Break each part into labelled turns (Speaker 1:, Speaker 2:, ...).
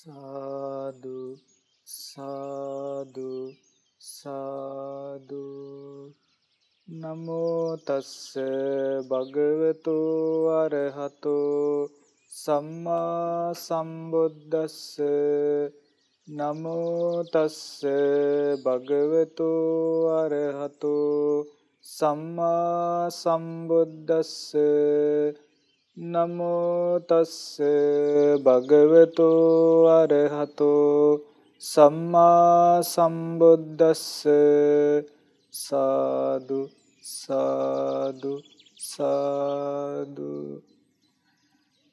Speaker 1: සාදු සාදු සාදු නමෝ තස්ස භගවතු අරහතෝ සම්මා සම්බුද්දස්ස නමෝ තස්ස භගවතු අරහතෝ සම්මා සම්බුද්දස්ස නමෝ තස්ස භගවතු අරහතෝ සම්මා සම්බුද්දස්ස සාදු සාදු සාදු.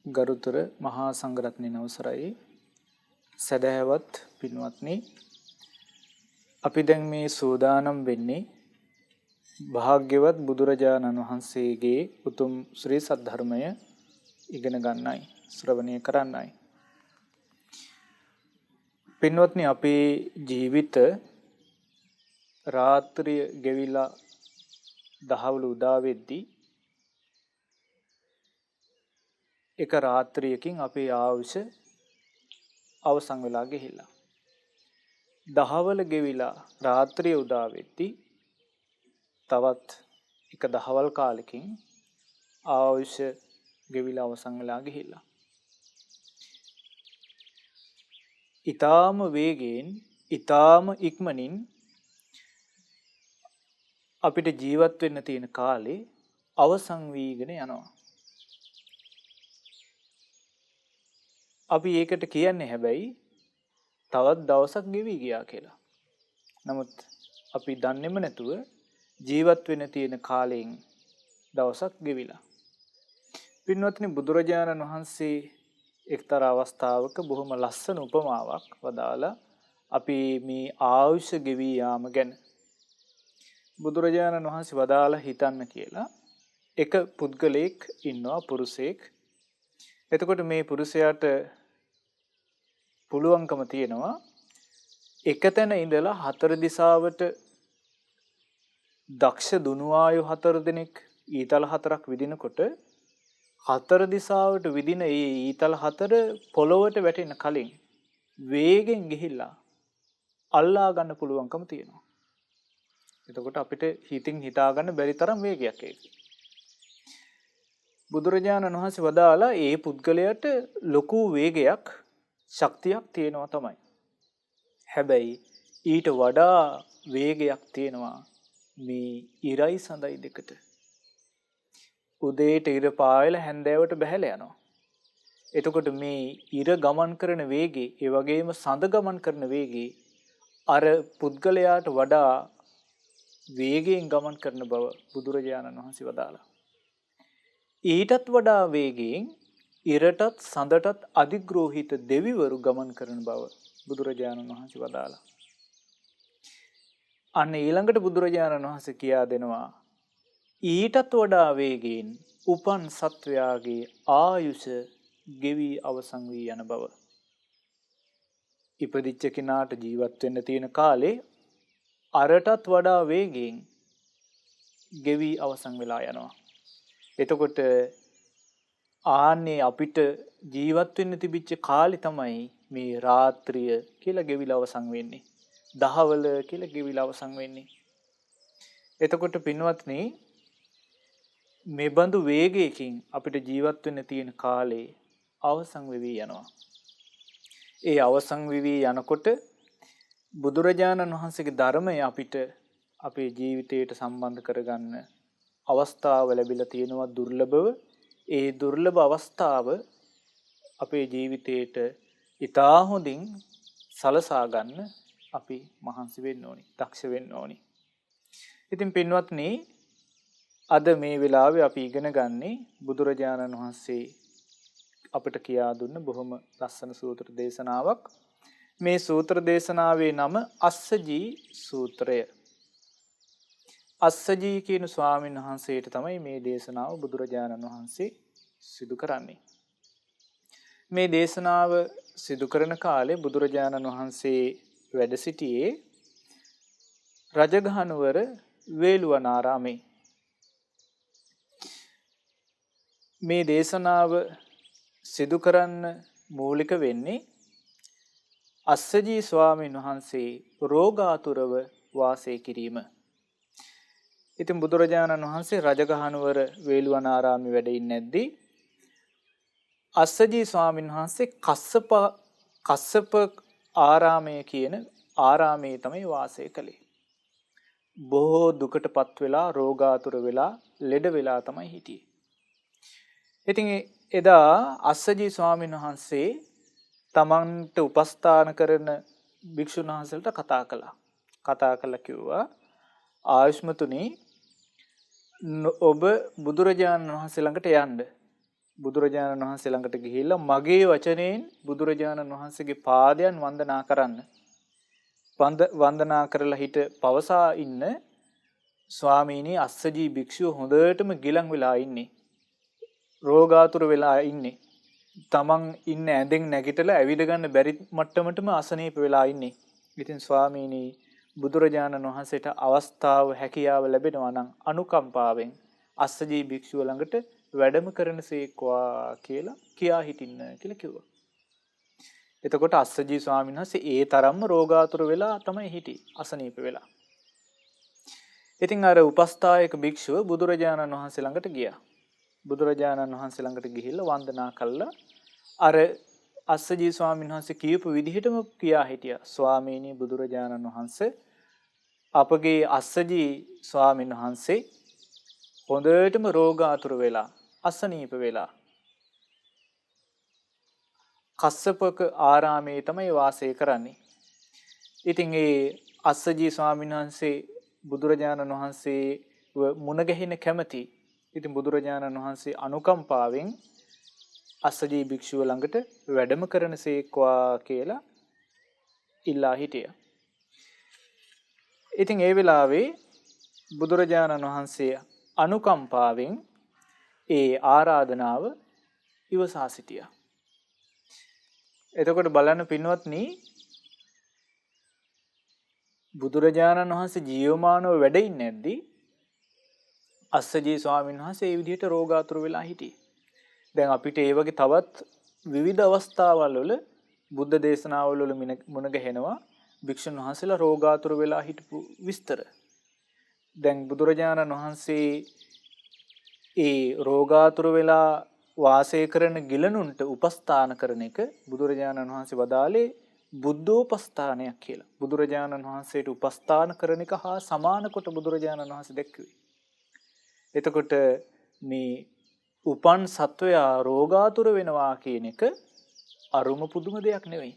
Speaker 1: ගරුතර මහා සංඝරත්නයන් අවසරයි, සදහැවත් පින්වත්නි, අපි දැන් මේ සූදානම් වෙන්නේ භාග්‍යවත් බුදුරජාණන් වහන්සේගේ උතුම් ශ්‍රී සද්ධර්මය ඉගෙන ගන්නයි, ශ්‍රවණය කරන්නයි. පින්වත්නි, අපේ ජීවිත රාත්‍රිය ගෙවිලා දහවල උදා වෙද්දී එක රාත්‍රියකින් අපේ ආයුෂ අවසන් වෙලා ගිහිල්ලා. දහවල ගෙවිලා රාත්‍රිය උදා වෙද්දී තවත් එක දහවල් කාලෙකින් ආයුෂ ගෙවිලා අවසන් වෙලා ගිහිල්ලා. ඊටාම වේගයෙන්, ඊටාම ඉක්මනින් අපිට ජීවත් වෙන්න තියෙන කාලේ අවසන් වීගෙන යනවා. අපි ඒකට කියන්නේ හැබැයි තවත් දවසක් ගෙවි ගියා කියලා. නමුත් අපි දන්නේම නැතුව ජීවත් වෙන්න තියෙන කාලයෙන් දවසක් ගෙවිලා. පින්වත්නි, බුදුරජාණන් වහන්සේ එක්තරා අවස්ථාවක බොහොම ලස්සන උපමාවක් වදාලා අපි මේ ආයුෂ ගෙවි යාම ගැන. බුදුරජාණන් වහන්සේ වදාලා හිතන්න කියලා, එක පුද්ගලයෙක් ඉන්නවා, පුරුෂයෙක්. එතකොට මේ පුරුෂයාට පුළුවන්කම තියෙනවා එක තැන ඉඳලා හතර දිශාවට දක්ෂ දුනුවායු 4 දෙනෙක් ඊතල 4ක් විදිනකොට හතර දිශාවට විදින ඒ ඊතල 4 පොළොවට වැටෙන කලින් වේගෙන් ගිහිල්ලා අල්ලා ගන්න පුළුවන්කම තියෙනවා. එතකොට අපිට හිතින් හිතා ගන්න බැරි තරම් වේගයක් ඒක. බුදුරජාණන් වහන්සේ වදාලා ඒ පුද්ගලයාට ලොකු වේගයක්, ශක්තියක් තියෙනවා තමයි. හැබැයි ඊට වඩා වේගයක් තියෙනවා මේ ඉරයි සඳයි දෙකට. උදේට ඉර පායලා හැන්දෑවට බැහැලා යනවා. එතකොට මේ ඉර ගමන් කරන වේගේ, ඒ වගේම සඳ ගමන් කරන වේගේ අර පුද්ගලයාට වඩා වේගයෙන් ගමන් කරන බව බුදුරජාණන් වහන්සේ වදාලා. ඊටත් වඩා වේගයෙන් ඉරටත් සඳටත් අධිග්‍රෝහිත දෙවිවරු ගමන් කරන බව බුදුරජාණන් වහන්සේ වදාලා. අන්න ඊළඟට බුදුරජාණන් වහන්සේ කියා දෙනවා ඊටත් වඩා වේගයෙන් උපන් සත්වයාගේ ආයුෂ ගෙවි අවසන් වී යන බව. ඉපදිච්ච කෙනාට ජීවත් වෙන්න තියෙන කාලේ අරටත් වඩා වේගයෙන් ගෙවි අවසන් වෙලා යනවා. එතකොට ආන්නේ අපිට ජීවත් වෙන්න තිබිච්ච කාලේ තමයි මේ රාත්‍රිය කියලා ගෙවිලා අවසන් වෙන්නේ. දහවල කියලා ගෙවිලා අවසන් වෙන්නේ. එතකොට පින්වත්නි, මේ බඳු වේගයකින් අපිට ජීවත් වෙන්න තියෙන කාලේ අවසන් වෙවි යනවා. ඒ අවසන් වෙවි යනකොට බුදුරජාණන් වහන්සේගේ ධර්මය අපිට අපේ ජීවිතයට සම්බන්ධ කරගන්න අවස්ථාව ලැබිලා තියෙනවා දුර්ලභව. ඒ දුර්ලභ අවස්ථාව අපේ ජීවිතයට ඉතා හොඳින් සලසා ගන්න අපි මහන්සි වෙන්න ඕනි, දක්ෂ වෙන්න ඕනි. ඉතින් පින්වත්නි, අද මේ වෙලාවේ අපි ඉගෙන ගන්නේ බුදුරජාණන් වහන්සේ අපිට කියා දුන්න බොහොම ලස්සන සූත්‍ර දේශනාවක්. මේ සූත්‍ර දේශනාවේ නම අස්සජී සූත්‍රය. අස්සජී කියන ස්වාමීන් වහන්සේට තමයි මේ දේශනාව බුදුරජාණන් වහන්සේ සිදු කරන්නේ. මේ දේශනාව සිදු කරන කාලේ බුදුරජාණන් වහන්සේ වැඩ සිටියේ රජගහනුවර වේළුවනාරාමේ. මේ දේශනාව සිදු කරන්න මූලික වෙන්නේ අස්සජී ස්වාමීන් වහන්සේ රෝගාතුරව වාසය කිරීම. ඉතින් බුදුරජාණන් වහන්සේ රජගහනුවර වේළුවනාරාමේ වැඩ ඉන්නේ නැද්දී අස්සජී ස්වාමීන් වහන්සේ කස්සප ආරාමය කියන ආරාමයේ තමයි වාසය කළේ. බොහෝ දුකටපත් වෙලා රෝගාතුර වෙලා ලෙඩ වෙලා තමයි හිටියේ. ඉතින් එදා අස්සජී ස්වාමීන් වහන්සේ තමන්ට උපස්ථාන කරන භික්ෂුන් වහන්සේලට කතා කළා. කතා කළා කිව්වා ආයුෂ්මතුනි ඔබ බුදුරජාණන් වහන්සේ ළඟට යන්න. බුදුරජාණන් වහන්සේ ළඟට ගිහිල්ලා මගේ වචනයෙන් බුදුරජාණන් වහන්සේගේ පාදයන් වන්දනා කරන්න. වන්දනා කරලා හිට පවසා ඉන්න ස්වාමීනි අස්සජී භික්ෂුව හොඳටම ගිලන් වෙලා ඉන්නේ. රෝගාතුර වෙලා ඉන්නේ. තමන් ඉන්න ඇඳෙන් නැගිටලා ඇවිද ගන්න බැරි මට්ටමටම අසනීප වෙලා ඉන්නේ. ඉතින් ස්වාමීනි බුදුරජාණන් වහන්සේට අවස්ථාව හැකියාව ලැබෙනවා නම් අනුකම්පාවෙන් අස්සජී භික්ෂුව ළඟට වැඩම කරනසේක්වා කියලා කියා හිටින්න කියලා කිව්වා. එතකොට අස්සජී ස්වාමීන් වහන්සේ ඒ තරම්ම රෝගාතුර වෙලා තමයි හිටියේ අසනීප වෙලා. ඉතින් අර උපස්ථායක භික්ෂුව බුදුරජාණන් වහන්සේ ළඟට ගියා. බුදුරජාණන් වහන්සේ ළඟට ගිහිල්ලා වන්දනා කළා. අර අස්සජී ස්වාමීන් වහන්සේ කියපු විදිහටම කියා හිටියා. ස්වාමීනි බුදුරජාණන් වහන්සේ අපගේ අස්සජී ස්වාමීන් වහන්සේ හොඳටම රෝගාතුර වෙලා අසනීප වෙලා කස්සපක ආරාමයේ තමයි වාසය කරන්නේ. ඉතින් ඒ අස්සජී ස්වාමීන් වහන්සේ බුදුරජාණන් වහන්සේ මුණ ගැහිණ කැමැති. ඉතින් බුදුරජාණන් වහන්සේ අනුකම්පාවෙන් අස්සජී භික්ෂුව ළඟට වැඩම කරනසේක්වා කියලා ඉල්ලා හිටියා. ඉතින් ඒ වෙලාවේ බුදුරජාණන් වහන්සේ අනුකම්පාවෙන් ඒ ආරාධනාව ඉවසා සිටියා. එතකොට බලන්න පින්වත්නි බුදුරජාණන් වහන්සේ ජීවමානව වැඩ ඉන්නේ නැද්දී අස්සජී ස්වාමීන් වහන්සේ මේ විදිහට රෝගාතුර වෙලා හිටියේ. දැන් අපිට ඒ වගේ තවත් විවිධ අවස්ථාවල් වල බුද්ධ දේශනාවල මුණ ගැහෙනවා භික්ෂුන් වහන්සේලා රෝගාතුර වෙලා හිටපු විස්තර. දැන් බුදුරජාණන් වහන්සේ ඒ රෝගාතුර වෙලා වාසය කරන ගිලනුන්ට උපස්ථාන කරන එක බුදුරජාණන් වහන්සේ වදාළේ බුද්ධෝපස්ථානයක් කියලා. බුදුරජාණන් වහන්සේට උපස්ථාන කරන එක හා සමාන කොට බුදුරජාණන් වහන්සේ දැක්ුවේ. එතකොට මේ උපන් සත්වයා රෝගාතුර වෙනවා කියන එක අරුම පුදුම දෙයක් නෙවෙයි.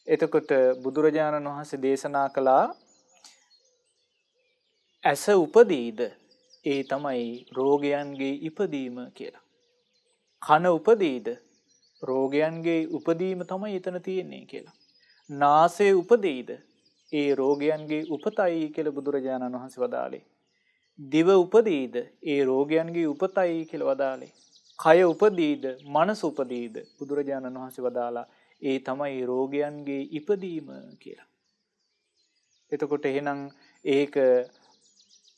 Speaker 1: එතකොට බුදුරජාණන් වහන්සේ දේශනා කළා ඇස උපදීද ඒ තමයි රෝගයන්ගේ ඉපදීම කියලා. කන උපදීද රෝගයන්ගේ උපදීම තමයි එතන තියෙන්නේ කියලා. නාසය උපදීද ඒ රෝගයන්ගේ උපතයි කියලා බුදුරජාණන් වහන්සේ වදාළේ. දිව උපදීද ඒ රෝගයන්ගේ උපතයි කියලා වදාළේ. කය උපදීද මනස උපදීද බුදුරජාණන් වහන්සේ වදාලා ඒ තමයි රෝගයන්ගේ ඉපදීම කියලා. එතකොට එහෙනම් ඒක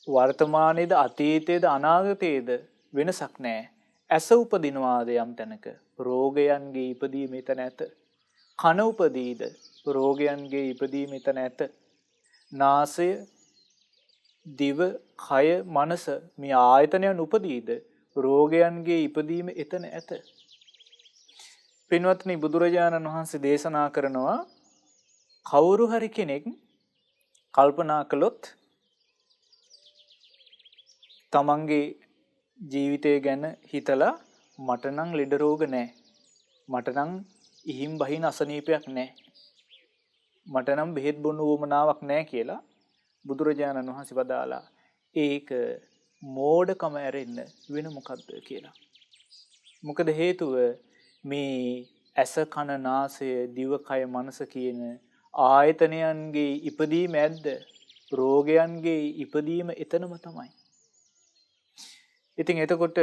Speaker 1: වර්තමානයේද අතීතයේද අනාගතයේද වෙනසක් නැහැ. ඇස උපදිනවාද යම් තැනක රෝගයන්ගේ ඉපදීම එතන ඇත. කන උපදීද රෝගයන්ගේ ඉපදීම එතන ඇත. නාසය දිව කය මනස මේ ආයතනයන් උපදීද රෝගයන්ගේ ඉපදීම එතන ඇත. පින්වත්නි බුදුරජාණන් වහන්සේ දේශනා කරනවා කවුරු හරි කෙනෙක් කල්පනා කළොත් තමන්ගේ ජීවිතය ගැන හිතලා මට නම් ලෙඩ රෝග නැහැ. මට නම් ඉහිම් බහින අසනීපයක් නැහැ. මට නම් බෙහෙත් බොන්න උවමනාවක් නැහැ කියලා බුදුරජාණන් වහන්සේ වදාලා ඒක මෝඩකම ඇරෙන්න වෙන මොකද්ද කියලා. මොකද හේතුව මේ ඇස කන නාසය දිව කය මනස කියන ආයතනයන්ගේ ඉපදීම ඇද්ද රෝගයන්ගේ ඉපදීම එතනම තමයි. ඉතින් එතකොට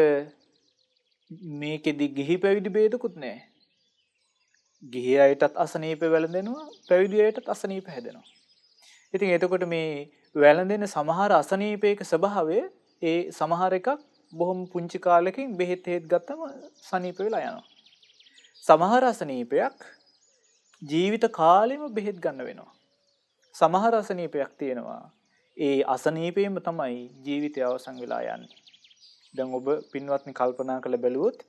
Speaker 1: මේකෙදි ගිහි පැවිදි ભેදකුත් නැහැ. ගිහි අයටත් අසනීප වැළඳෙනවා පැවිදි අයටත් අසනීප හැදෙනවා. ඉතින් එතකොට මේ වැළඳෙන සමහර අසනීපයක ස්වභාවය ඒ සමහර එකක් බොහොම පුංචි කාලෙකින් බෙහෙත් හේත් ගත්තම සනීප වෙලා යනවා. සමහර අසනීපයක් ජීවිත කාලෙම බෙහෙත් ගන්න වෙනවා. සමහර අසනීපයක් තියෙනවා. ඒ අසනීපේම තමයි ජීවිතය අවසන් වෙලා යන්නේ. දැන් ඔබ පින්වත්නි කල්පනා කරලා බැලුවොත්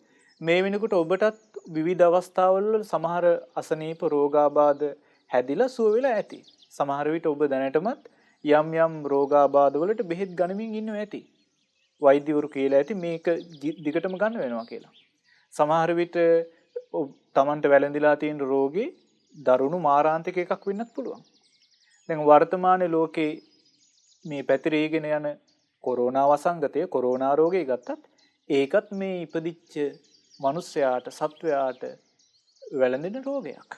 Speaker 1: මේ වෙනකොට ඔබටත් විවිධ අවස්ථාවල සමහර අසනීප රෝගාබාධ හැදිලා සුව වෙලා ඇති. සමහර විට ඔබ දැනටමත් යම් යම් රෝගාබාධ වලට බෙහෙත් ගනිමින් ඉන්නවා ඇති. වෛද්‍යවරු කියලා ඇති මේක දිගටම ගන්න වෙනවා කියලා. සමහර විට තමන්ට වැළඳිලා තියෙන රෝගේ දරුණු මාරාන්තික එකක් වෙන්නත් පුළුවන්. දැන් වර්තමාන ලෝකේ මේ පැතිරීගෙන යන කොරෝනා වසංගතය කොරෝනා රෝගය ගත්තත් ඒකත් මේ ඉපදිච්ච මිනිස්යාට සත්වයාට වැළඳෙන රෝගයක්.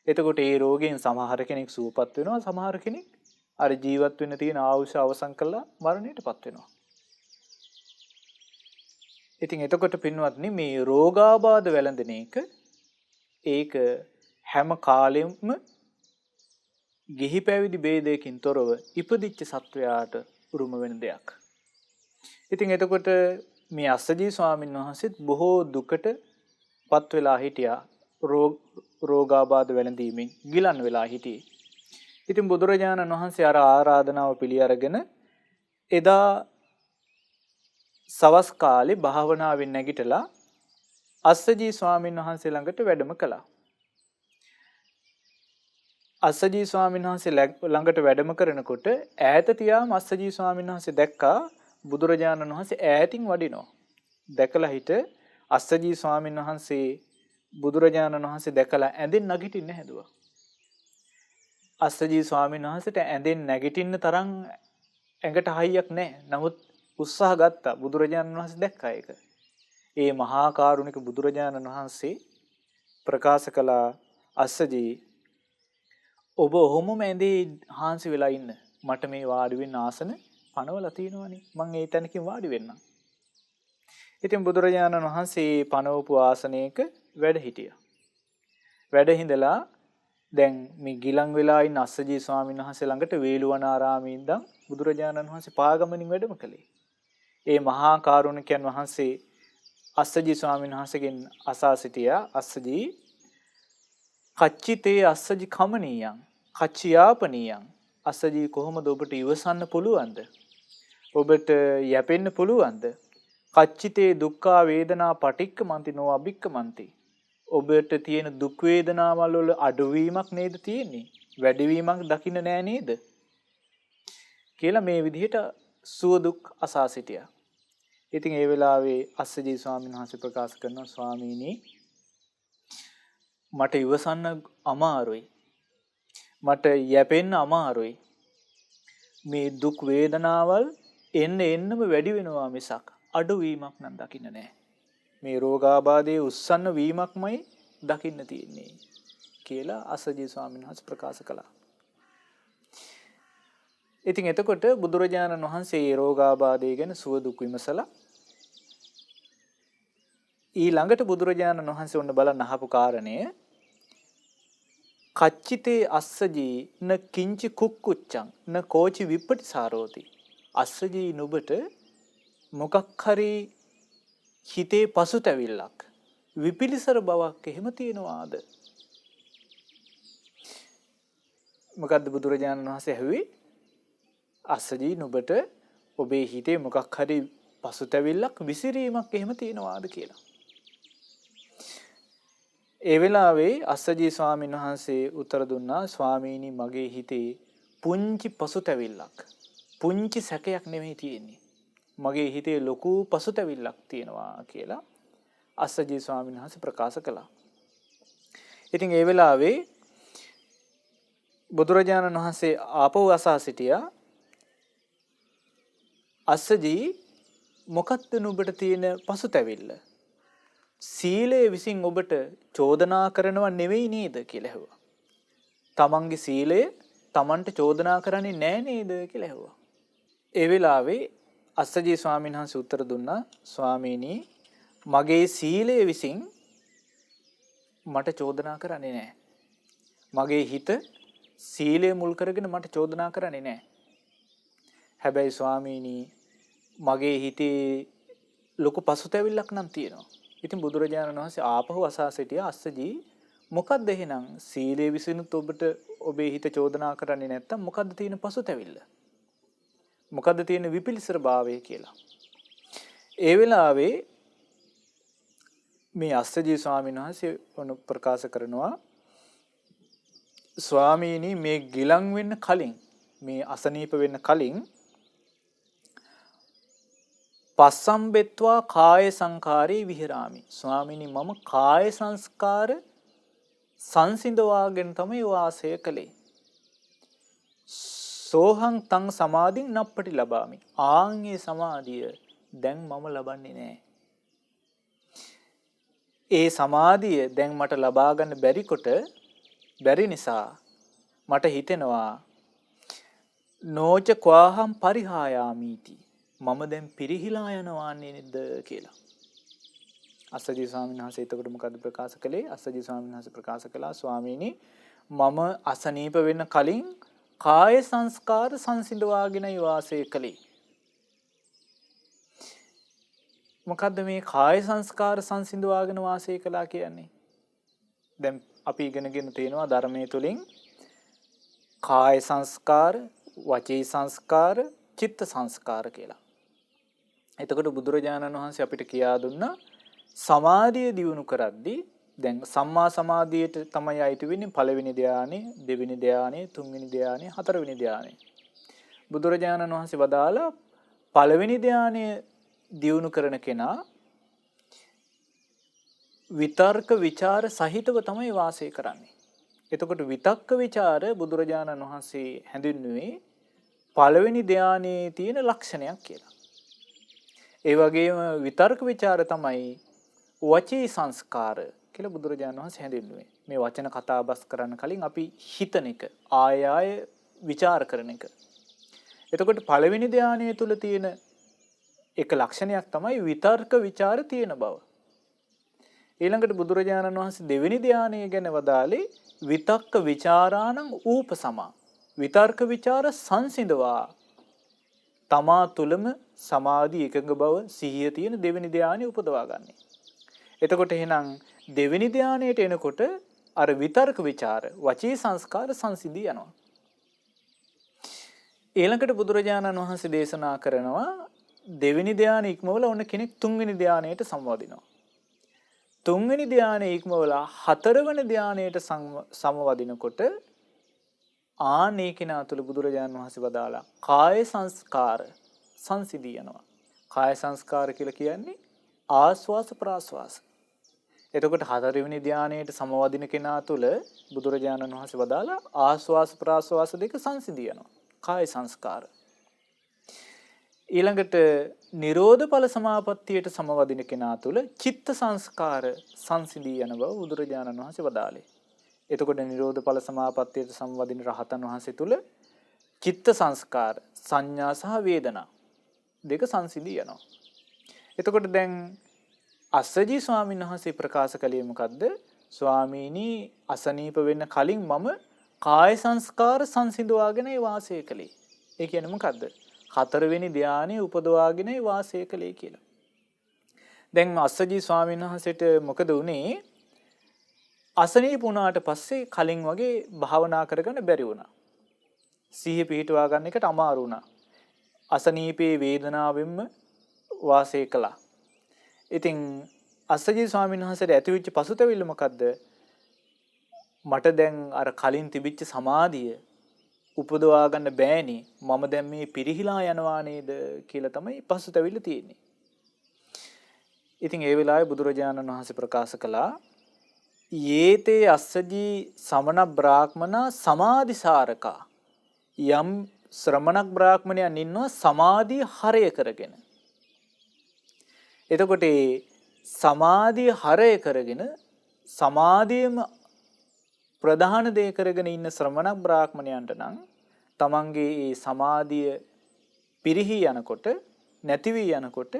Speaker 1: එතකොට ඒ රෝගයෙන් සමහර කෙනෙක් සුවපත් වෙනවා සමහර කෙනෙක් අර ජීවත් වෙන්න තියෙන ආයුෂ අවසන් කළා මරණයටපත් වෙනවා. ඉතින් එතකොට පින්වත්නි මේ රෝගාබාධ වැළඳෙන එක ඒක හැම කාලෙම ගිහි පැවිදි ભેදයකින් තොරව ඉපදිච්ච සත්වයාට උරුම වෙන දෙයක්. ඉතින් එතකොට මේ අස්සජී ස්වාමීන් වහන්සේත් බොහෝ දුකට පත් වෙලා හිටියා රෝගාබාධ වැළඳීමෙන් ගිලන් වෙලා හිටියේ. ඉතින් බුදුරජාණන් වහන්සේ අර ආරාධනාව පිළි අරගෙන එදා සවස් කාලේ භාවනාවෙන් නැගිටලා අස්සජී ස්වාමීන් වහන්සේ ළඟට වැඩම කළා. අස්සජී ස්වාමීන් වහන්සේ ළඟට වැඩම කරනකොට ඈත තියාම අස්සජී ස්වාමීන් වහන්සේ දැක්කා බුදුරජාණන් වහන්සේ ඈතින් වඩිනවා. දැකලා හිට අස්සජී ස්වාමීන් වහන්සේ බුදුරජාණන් වහන්සේ දැකලා ඇඳෙන් නැගිටින්න හැදුවා. අස්සජී ස්වාමීන් වහන්සේට ඇඳෙන් නැගිටින්න තරම් ඇඟට හයියක් නැහැ. නමුත් උත්සාහ ගත්තා. බුදුරජාණන් වහන්සේ දැක්කා ඒක. ඒ මහා කරුණික බුදුරජාණන් වහන්සේ ප්‍රකාශ කළා අස්සජී ඔබ ඔහොමම ඇඳේ හාන්සි වෙලා ඉන්න. මට මේ වාඩි වෙන්න ආසන පනවලා තියෙනවනේ. මම ඒ තැනකින් වාඩි වෙන්නම්. ඉතින් බුදුරජාණන් වහන්සේ පනවපු ආසනයක වැඩ හිටියා. වැඩ හිඳලා දැන් මේ ගිලන් වෙලා ඉන්න අස්සජී ස්වාමීන් වහන්සේ ළඟට වේළුවනාරාමේ ඉඳන් බුදුරජාණන් වහන්සේ පාගමනින් වැඩම කළේ. ඒ මහා කරුණිකයන් වහන්සේ අස්සජී ස්වාමීන් වහන්සේගෙන් අසා සිටියා අස්සජී කච්චිතේ අස්සජි කමනීයං කච්චියාපනීයං අස්සජී කොහොමද ඔබට ඉවසන්න පුළුවන්ද? ඔබට යැපෙන්න පුළුවන්ද? කච්චිතේ දුක්ඛා වේදනා පටික්කමන්ති නෝ අභික්කමන්ති. ඔබට තියෙන දුක් වේදනාවල් වල අඩුවීමක් නේද තියෙන්නේ? වැඩිවීමක් දකින්න නෑ නේද? කියලා මේ විදිහට සුව දුක් අසා සිටියා. ඉතින් ඒ වෙලාවේ අස්සජී ස්වාමීන් වහන්සේ ප්‍රකාශ කරනවා ස්වාමීනි මට ඉවසන්න අමාරුයි. මට යැපෙන්න අමාරුයි. මේ දුක් වේදනාවල් එන්නම වැඩි වෙනවා මිසක් අඩුවීමක් නම් දකින්න නැහැ. මේ රෝගාබාධයේ උස්සන්න වීමක්මයි දකින්න තියෙන්නේ කියලා අස්සජී ස්වාමීන් වහන්සේ ප්‍රකාශ කළා. ඉතින් එතකොට බුදුරජාණන් වහන්සේ මේ රෝගාබාධය ගැන සුව දුක් විමසලා ඊළඟට බුදුරජාණන් වහන්සේ ඔන්න බලන්න අහපු කාරණය කච්චිතේ අස්සජී න කිංචි කුක්කුච්චං න කෝචි විප්පටිසාරෝති. අස්සජී නුඹට මොකක් හරි හිතේ පසුතැවිල්ලක් විපිලිසර බවක් එහෙම තියෙනවාද? මොකද්ද බුදුරජාණන් වහන්සේ ඇහුවේ? අස්සජී නුඹට ඔබේ හිතේ මොකක් හරි පසුතැවිල්ලක් විසිරීමක් එහෙම තියෙනවාද කියලා. ඒ වෙලාවේ අස්සජී ස්වාමීන් වහන්සේ උත්තර දුන්නා ස්වාමීනි මගේ හිතේ පුංචි පසුතැවිල්ලක් පුංචි සැකයක් නෙමෙයි තියෙන්නේ. මගේ හිතේ ලොකු පසුතැවිල්ලක් තියෙනවා කියලා අස්සජී ස්වාමීන් වහන්සේ ප්‍රකාශ කළා. ඉතින් ඒ වෙලාවේ බුදුරජාණන් වහන්සේ ආපහු අසා සිටියා අස්සජී මොකක්ද නුඹට තියෙන පසුතැවිල්ල? සීලය විසින් ඔබට චෝදනා කරනව නෙවෙයි නේද කියලා ඇහුවා. තමන්ගේ සීලය තමන්ට චෝදනා කරන්නේ නෑ නේද කියලා ඇහුවා. ඒ වෙලාවේ අස්සජී ස්වාමීන් වහන්සේ උත්තර දුන්නා ස්වාමීනි මගේ සීලය විසින් මට චෝදනා කරන්නේ නෑ. මගේ හිත සීලය මුල් කරගෙන මට චෝදනා කරන්නේ නෑ. හැබැයි ස්වාමීනි මගේ හිතේ ලොකු පසුතැවිල්ලක් නම් තියෙනවා. ඉතින් බුදුරජාණන් වහන්සේ ආපහු අසා සිටියා අස්සජී මොකද්ද එහෙනම් සීලයේ විසිනුත් ඔබට ඔබේ හිත චෝදනා කරන්නේ නැත්තම් මොකද්ද තියෙන පසුතැවිල්ල? මොකද්ද තියෙන විපිලිසර භාවය කියලා. ඒ වෙලාවේ මේ අස්සජී ස්වාමීන් වහන්සේ ඔන්න ප්‍රකාශ කරනවා ස්වාමීනි මේ ගිලන් වෙන්න කලින් මේ අසනීප වෙන්න කලින් පස්සම්බෙත්වා කාය සංකාරේ විහෙරාමි. ස්වාමීනි මම කාය සංස්කාර සංසිඳවාගෙන තමයි වාසය කළේ. සෝහං තං සමාධින් නප්පටි ලබාමි. ආන්ගේ සමාධිය දැන් මම ලබන්නේ නැහැ. ඒ සමාධිය දැන් මට ලබා ගන්න බැරි නිසා මට හිතෙනවා නෝච කවාහම් පරිහායාමීති. මම දැන් පිරිහිලා යනවා නේද කියලා. අස්සජී ස්වාමීන් වහන්සේ එතකොට මොකද ප්‍රකාශ කළේ? අස්සජී ස්වාමීන් වහන්සේ ප්‍රකාශ කළා ස්වාමීනි මම අසනීප වෙන්න කලින් කාය සංස්කාර සංසිඳවාගෙනයි වාසය කළේ. මොකද්ද මේ කාය සංස්කාර සංසිඳවාගෙන වාසය කළා කියන්නේ? දැන් අපි ඉගෙනගෙන තියෙනවා ධර්මයේ තුලින් කාය සංස්කාර, වචී සංස්කාර, චිත්ත සංස්කාර කියලා. එතකොට බුදුරජාණන් වහන්සේ අපිට කියා දුන්නා සමාධිය දියුණු කරද්දී දැන් සම්මා සමාධියට තමයි අයිති වෙන්නේ පළවෙනි ධානය, දෙවෙනි ධානය, තුන්වෙනි ධානය, හතරවෙනි ධානය. බුදුරජාණන් වහන්සේ වදාලා පළවෙනි ධානය දියුණු කරන කෙනා විතර්ක ਵਿਚාර සහිතව තමයි වාසය කරන්නේ. එතකොට විතක්ක ਵਿਚාර බුදුරජාණන් වහන්සේ හැඳින්වුවේ පළවෙනි ධානයේ තියෙන ලක්ෂණයක් කියලා. ඒ වගේම විතර්ක ਵਿਚාර තමයි වචී සංස්කාර කියලා බුදුරජාණන් වහන්සේ හැඳින්වුවේ. මේ වචන කතා බස් කරන්න කලින් අපි හිතන එක, ආය විචාර කරන එක. එතකොට පළවෙනි ධානයේ තුල තියෙන එක ලක්ෂණයක් තමයි විතර්ක ਵਿਚාර තියෙන බව. ඊළඟට බුදුරජාණන් වහන්සේ දෙවෙනි ධානය ගැන වදාළේ විතක්ක ਵਿਚාරාණං ූපසමා. විතර්ක ਵਿਚාර සංසිඳවා තමා තුළම සමාධි එකඟ බව සිහිය තියෙන දෙවෙනි ධානය උපදවා ගන්න. එතකොට එහෙනම් දෙවෙනි ධානයට එනකොට අර විතර්ක ਵਿਚාර වචී සංස්කාර සංසිඳී යනවා. ඊළඟට බුදුරජාණන් වහන්සේ දේශනා කරනවා දෙවෙනි ධානය ඉක්මවල ඔන්න කෙනෙක් තුන්වෙනි ධානයට සමවදිනවා. තුන්වෙනි ධානය ඉක්මවලා හතරවෙනි ධානයට සමවදිනකොට ආනේ කෙනා තුළ බුදුරජාණන් වහන්සේ වදාලා කාය සංස්කාර සංසිඳී යනවා. කාය සංස්කාර කියලා කියන්නේ ආස්වාස ප්‍රාස්වාස. එතකොට හතරවෙනි ධානයට සමවදින කෙනා තුළ බුදුරජාණන් වහන්සේ වදාලා ආස්වාස ප්‍රාස්වාස දෙක සංසිඳී යනවා. කාය සංස්කාර. ඊළඟට නිරෝධ ඵල සමාපත්තියට සමවදින කෙනා තුළ චිත්ත සංස්කාර සංසිඳී යන බව බුදුරජාණන් වහන්සේ වදාළේ. එතකොට නිරෝධ ඵල සමාපත්තියට සමවදින රහතන් වහන්සේ තුළ චිත්ත සංස්කාර සංඥා සහ වේදනා දෙක සංසිඳී යනවා. එතකොට දැන් අස්සජී ස්වාමීන් වහන්සේ ප්‍රකාශ කළේ මොකද්ද? ස්වාමීනි අසනීප වෙන්න කලින් මම කාය සංස්කාර සංසිඳවාගෙන වාසය කළේ. ඒ කියන්නේ මොකද්ද? හතරවෙනි ධානය උපදවාගෙන වාසය කළේ කියලා. දැන් අස්සජී ස්වාමීන් වහන්සේට මොකද වුනේ? අසනීප වුණාට පස්සේ කලින් වගේ භාවනා කරගන්න බැරි වුණා. සිහිය පිහිටවා ගන්න එකට අමාරු වුණා. අසනීපේ වේදනාවෙන්ම වාසය කළා. ඉතින් අස්සජී ස්වාමීන් වහන්සේට ඇතිවෙච්ච පසුතැවිල්ල මොකද්ද? මට දැන් අර කලින් තිබිච්ච සමාධිය උපදවා ගන්න බෑනේ. මම දැන් මේ පිරිහිලා යනවා නේද කියලා තමයි පසුතැවිල්ල තියෙන්නේ. ඉතින් ඒ වෙලාවේ බුදුරජාණන් වහන්සේ ප්‍රකාශ කළා යේතේ අස්සජී සමන බ්‍රාහ්මනා සමාධිසාරකා. යම් ශ්‍රමණක් බ්‍රාහ්මණයන් ඉන්නවා සමාධිය හරය කරගෙන. එතකොට සමාධිය හරය කරගෙන සමාධියම ප්‍රධාන දේ කරගෙන ඉන්න ශ්‍රමණ බ්‍රාහ්මණයන්ට නම් තමන්ගේ මේ සමාධිය පිරිහි යනකොට නැති වී යනකොට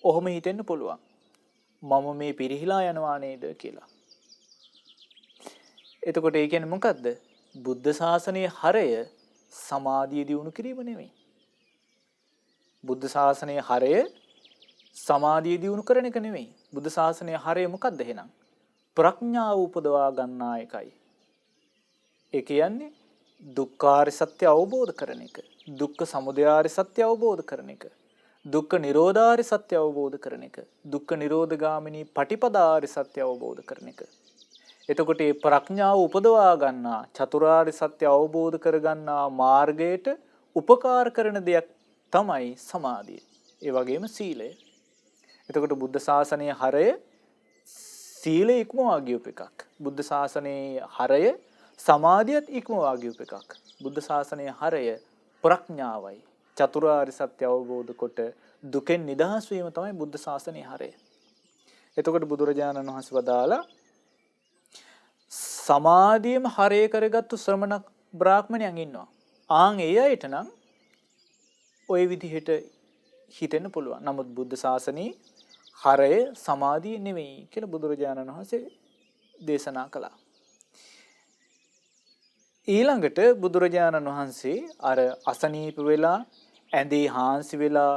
Speaker 1: ඔහොම හිතෙන්න පුළුවන්. මම මේ පිරිහිලා යනවා නේද කියලා. එතකොට ඒ කියන්නේ මොකද්ද? බුද්ධ ශාසනයේ හරය සමාධිය දියුණු කිරීම නෙමෙයි. බුද්ධ ශාසනයේ හරය සමාධිය දියුණු කරන එක නෙමෙයි. බුද්ධ ශාසනයේ හරය මොකද්ද එහෙනම්? ප්‍රඥාව උපදවා ගන්නා එකයි. ඒ කියන්නේ දුක්ඛාර සත්‍ය අවබෝධ කරන එක, දුක්ඛ සමුදයාර සත්‍ය අවබෝධ කරන එක, දුක්ඛ නිරෝධාර සත්‍ය අවබෝධ කරන එක, දුක්ඛ නිරෝධගාමිනී පටිපදාාර සත්‍ය අවබෝධ කරන එක. එතකොට මේ ප්‍රඥාව උපදවා ගන්නා චතුරාර්ය සත්‍ය අවබෝධ කරගන්නා මාර්ගයට උපකාර කරන දෙයක් තමයි සමාධිය. ඒ වගේම සීලය. එතකොට බුද්ධ ශාසනයේ හරය සීලය ඉක්මවා ගියප එකක්. බුද්ධ ශාසනයේ හරය සමාධියත් ඉක්මවා ගියප එකක්. බුද්ධ ශාසනයේ හරය ප්‍රඥාවයි. චතුරාර්ය සත්‍ය අවබෝධ කොට දුකෙන් නිදහස් වීම තමයි බුද්ධ ශාසනයේ හරය. එතකොට බුදුරජාණන් වහන්සේ වදාලා සමාධියම හරය කරගත්තු ශ්‍රමණ බ්‍රාහ්මණයන් ඉන්නවා. ආන් ඒ අයට නම් ওই විදිහට හිතෙන්න පුළුවන්. නමුත් බුද්ධ ශාසනයේ හරය සමාධිය නෙවෙයි කියලා බුදුරජාණන් වහන්සේ දේශනා කළා. ඊළඟට බුදුරජාණන් වහන්සේ අර අසනීප වෙලා ඇඳේ හාන්සි වෙලා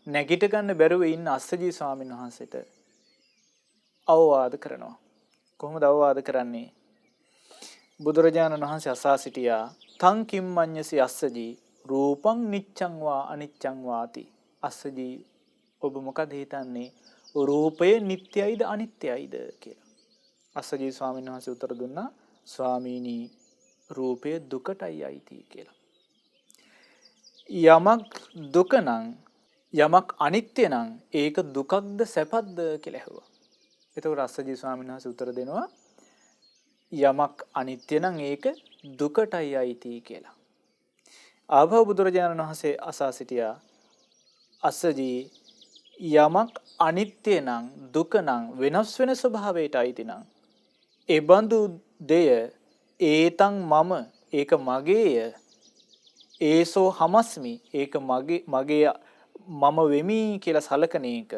Speaker 1: නැගිට ගන්න බැරුව ඉන්න අස්සජී ස්වාමීන් වහන්සේට අවවාද කරනවා. කොහොමද අවවාද කරන්නේ? බුදුරජාණන් වහන්සේ අසා සිටියා තං කිම්මඤ්ඤසි අස්සජී රූපං නිච්ඡං වා අනිච්ඡං වාති. අස්සජී ඔබ මොකද හිතන්නේ රූපය නිට්ටයයිද අනිත්‍යයිද කියලා. අස්සජී ස්වාමීන් වහන්සේ උත්තර දුන්නා ස්වාමීනි රූපය දුකටයි අයිති කියලා. යමක් දුක නම් යමක් අනිත්‍ය නම් ඒක දුකක්ද සැපක්ද කියලා ඇහුවා. එතකොට අස්සජී ස්වාමීන් වහන්සේ උත්තර දෙනවා යමක් අනිත්‍ය නම් ඒක දුකටයි අයිති කියලා. ආභව බුදුරජාණන් වහන්සේ අසා සිටියා අස්සජී යමක් අනිත්‍ය නම් දුක නම් වෙනස් වෙන ස්වභාවයට අයිති නම් ඒ බඳු දෙය ඒතං මම ඒක මගේය ඒසෝ හමස්මි ඒක මගේ මම වෙමි කියලා සලකන එක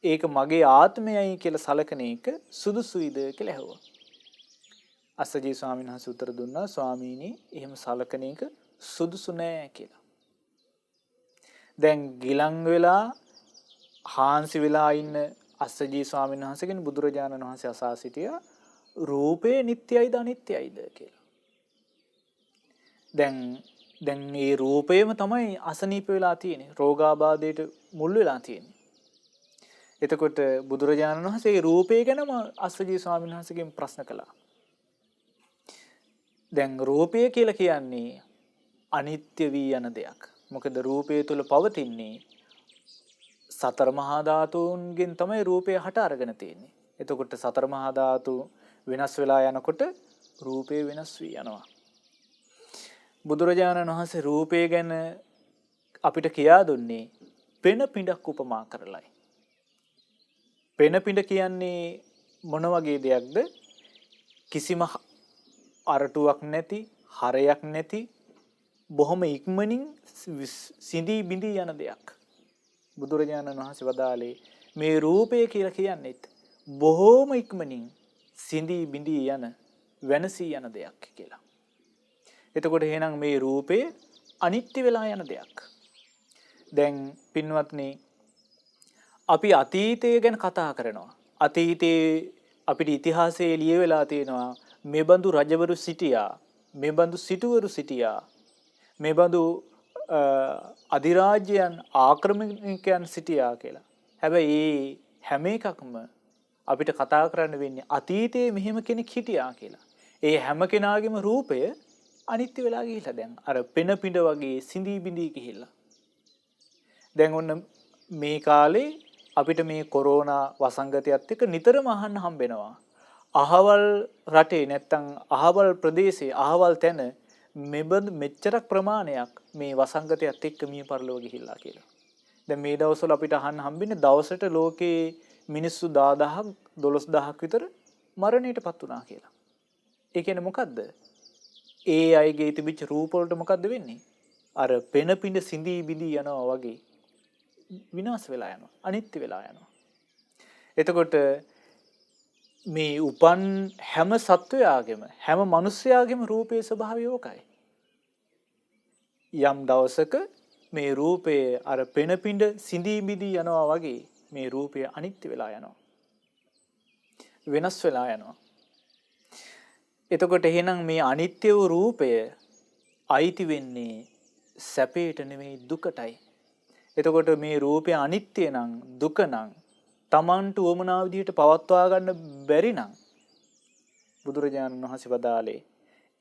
Speaker 1: ඒක මගේ ආත්මයයි කියලා සලකන එක සුදුසුයිද කියලා ඇහුවා. අස්සජී ස්වාමීන් වහන්සේ උත්තර දුන්නා ස්වාමීනි එහෙම සලකන එක සුදුසු නෑ කියලා. දැන් ගිලන් වෙලා හාන්සි වෙලා ඉන්න අස්සජී ස්වාමීන් වහන්සේගෙන් බුදුරජාණන් වහන්සේ අසා සිටියා රූපේ නිට්ටයයිද අනිත්‍යයිද කියලා. දැන් මේ රූපේම තමයි අසනීප වෙලා තියෙන්නේ. රෝගාබාධයට මුල් වෙලා තියෙන්නේ. එතකොට බුදුරජාණන් වහන්සේ රූපේ ගැනම අස්සජී ස්වාමීන් වහන්සේගෙන් ප්‍රශ්න කළා. දැන් රූපය කියලා කියන්නේ අනිත්‍ය වී යන දෙයක්. මොකද රූපය තුල පවතින්නේ සතර මහා ධාතුන්ගෙන් තමයි රූපය හට අරගෙන තියෙන්නේ. එතකොට සතර මහා ධාතු වෙනස් වෙලා යනකොට රූපය වෙනස් වී යනවා. බුදුරජාණන් වහන්සේ රූපය ගැන අපිට කියා දුන්නේ පෙන පිඬක් උපමා කරලයි. පෙන පිඬ කියන්නේ මොන වගේ දෙයක්ද? කිසිම අරටුවක් නැති, හරයක් නැති, බොහොම ඉක්මනින් සිඳී බිඳී යන දෙයක්. බුදුරජාණන් වහන්සේ වදාළේ මේ රූපය කියලා කියන්නේත් බොහොම ඉක්මනින් සිඳී බිඳී යන වෙනසී යන දෙයක් කියලා. එතකොට එහෙනම් මේ රූපේ අනිත්‍ය වෙලා යන දෙයක්. දැන් පින්වත්නි අපි අතීතය ගැන කතා කරනවා. අතීතයේ අපිට ඉතිහාසයේ ලියවිලා තියෙනවා මෙබඳු රජවරු සිටියා, මෙබඳු සිටුවරු සිටියා, මෙබඳු අධිරාජ්‍යයන් ආක්‍රමණිකයන් සිටියා කියලා. හැබැයි හැම එකක්ම අපිට කතා කරන්න වෙන්නේ අතීතයේ මෙහෙම කෙනෙක් හිටියා කියලා. ඒ හැම කෙනාගේම රූපය අනිත්‍ය වෙලා ගිහිල්ලා දැන් අර පෙන පිඬ වගේ සිඳී බිඳී ගිහිල්ලා. දැන් ඔන්න මේ කාලේ අපිට මේ කොරෝනා වසංගතයත් එක්ක නිතරම අහන්න හම්බෙනවා. අහවල් රටේ නැත්තම් අහවල් ප්‍රදේශයේ අහවල් තැන මෙච්චරක් ප්‍රමාණයක් මේ වසංගතයත් එක්ක මිය පරලොව ගිහිල්ලා කියලා. දැන් මේ දවස්වල අපිට අහන්න හම්බෙන්නේ දවසට ලෝකේ මිනිස්සු 10000ක් 12000ක් විතර මරණයටපත් වුණා කියලා. ඒ කියන්නේ මොකද්ද? ඒ අයගේ තිබිච්ච රූප වලට මොකද්ද වෙන්නේ? අර පෙන පිඬ සිඳී බිඳී යනවා වගේ විනාශ වෙලා යනවා, අනිත්‍ය වෙලා යනවා. එතකොට මේ උපන් හැම සත්වයාගේම හැම මිනිස්යාගේම රූපයේ ස්වභාවය ඕකයි. යම් දවසක මේ රූපයේ අර පෙන පිඬ සිඳී බිඳී යනවා වගේ මේ රූපය අනිත්‍ය වෙලා යනවා. වෙනස් වෙලා යනවා. එතකොට එහෙනම් මේ අනිත්‍ය වූ රූපය අයිති වෙන්නේ සැපේට නෙමෙයි දුකටයි. එතකොට මේ රූපය අනිත්‍ය නම් දුක නම් Tamanට උවමනා විදිහට පවත්වා ගන්න බැරි නම් බුදුරජාණන් වහන්සේ වදාළේ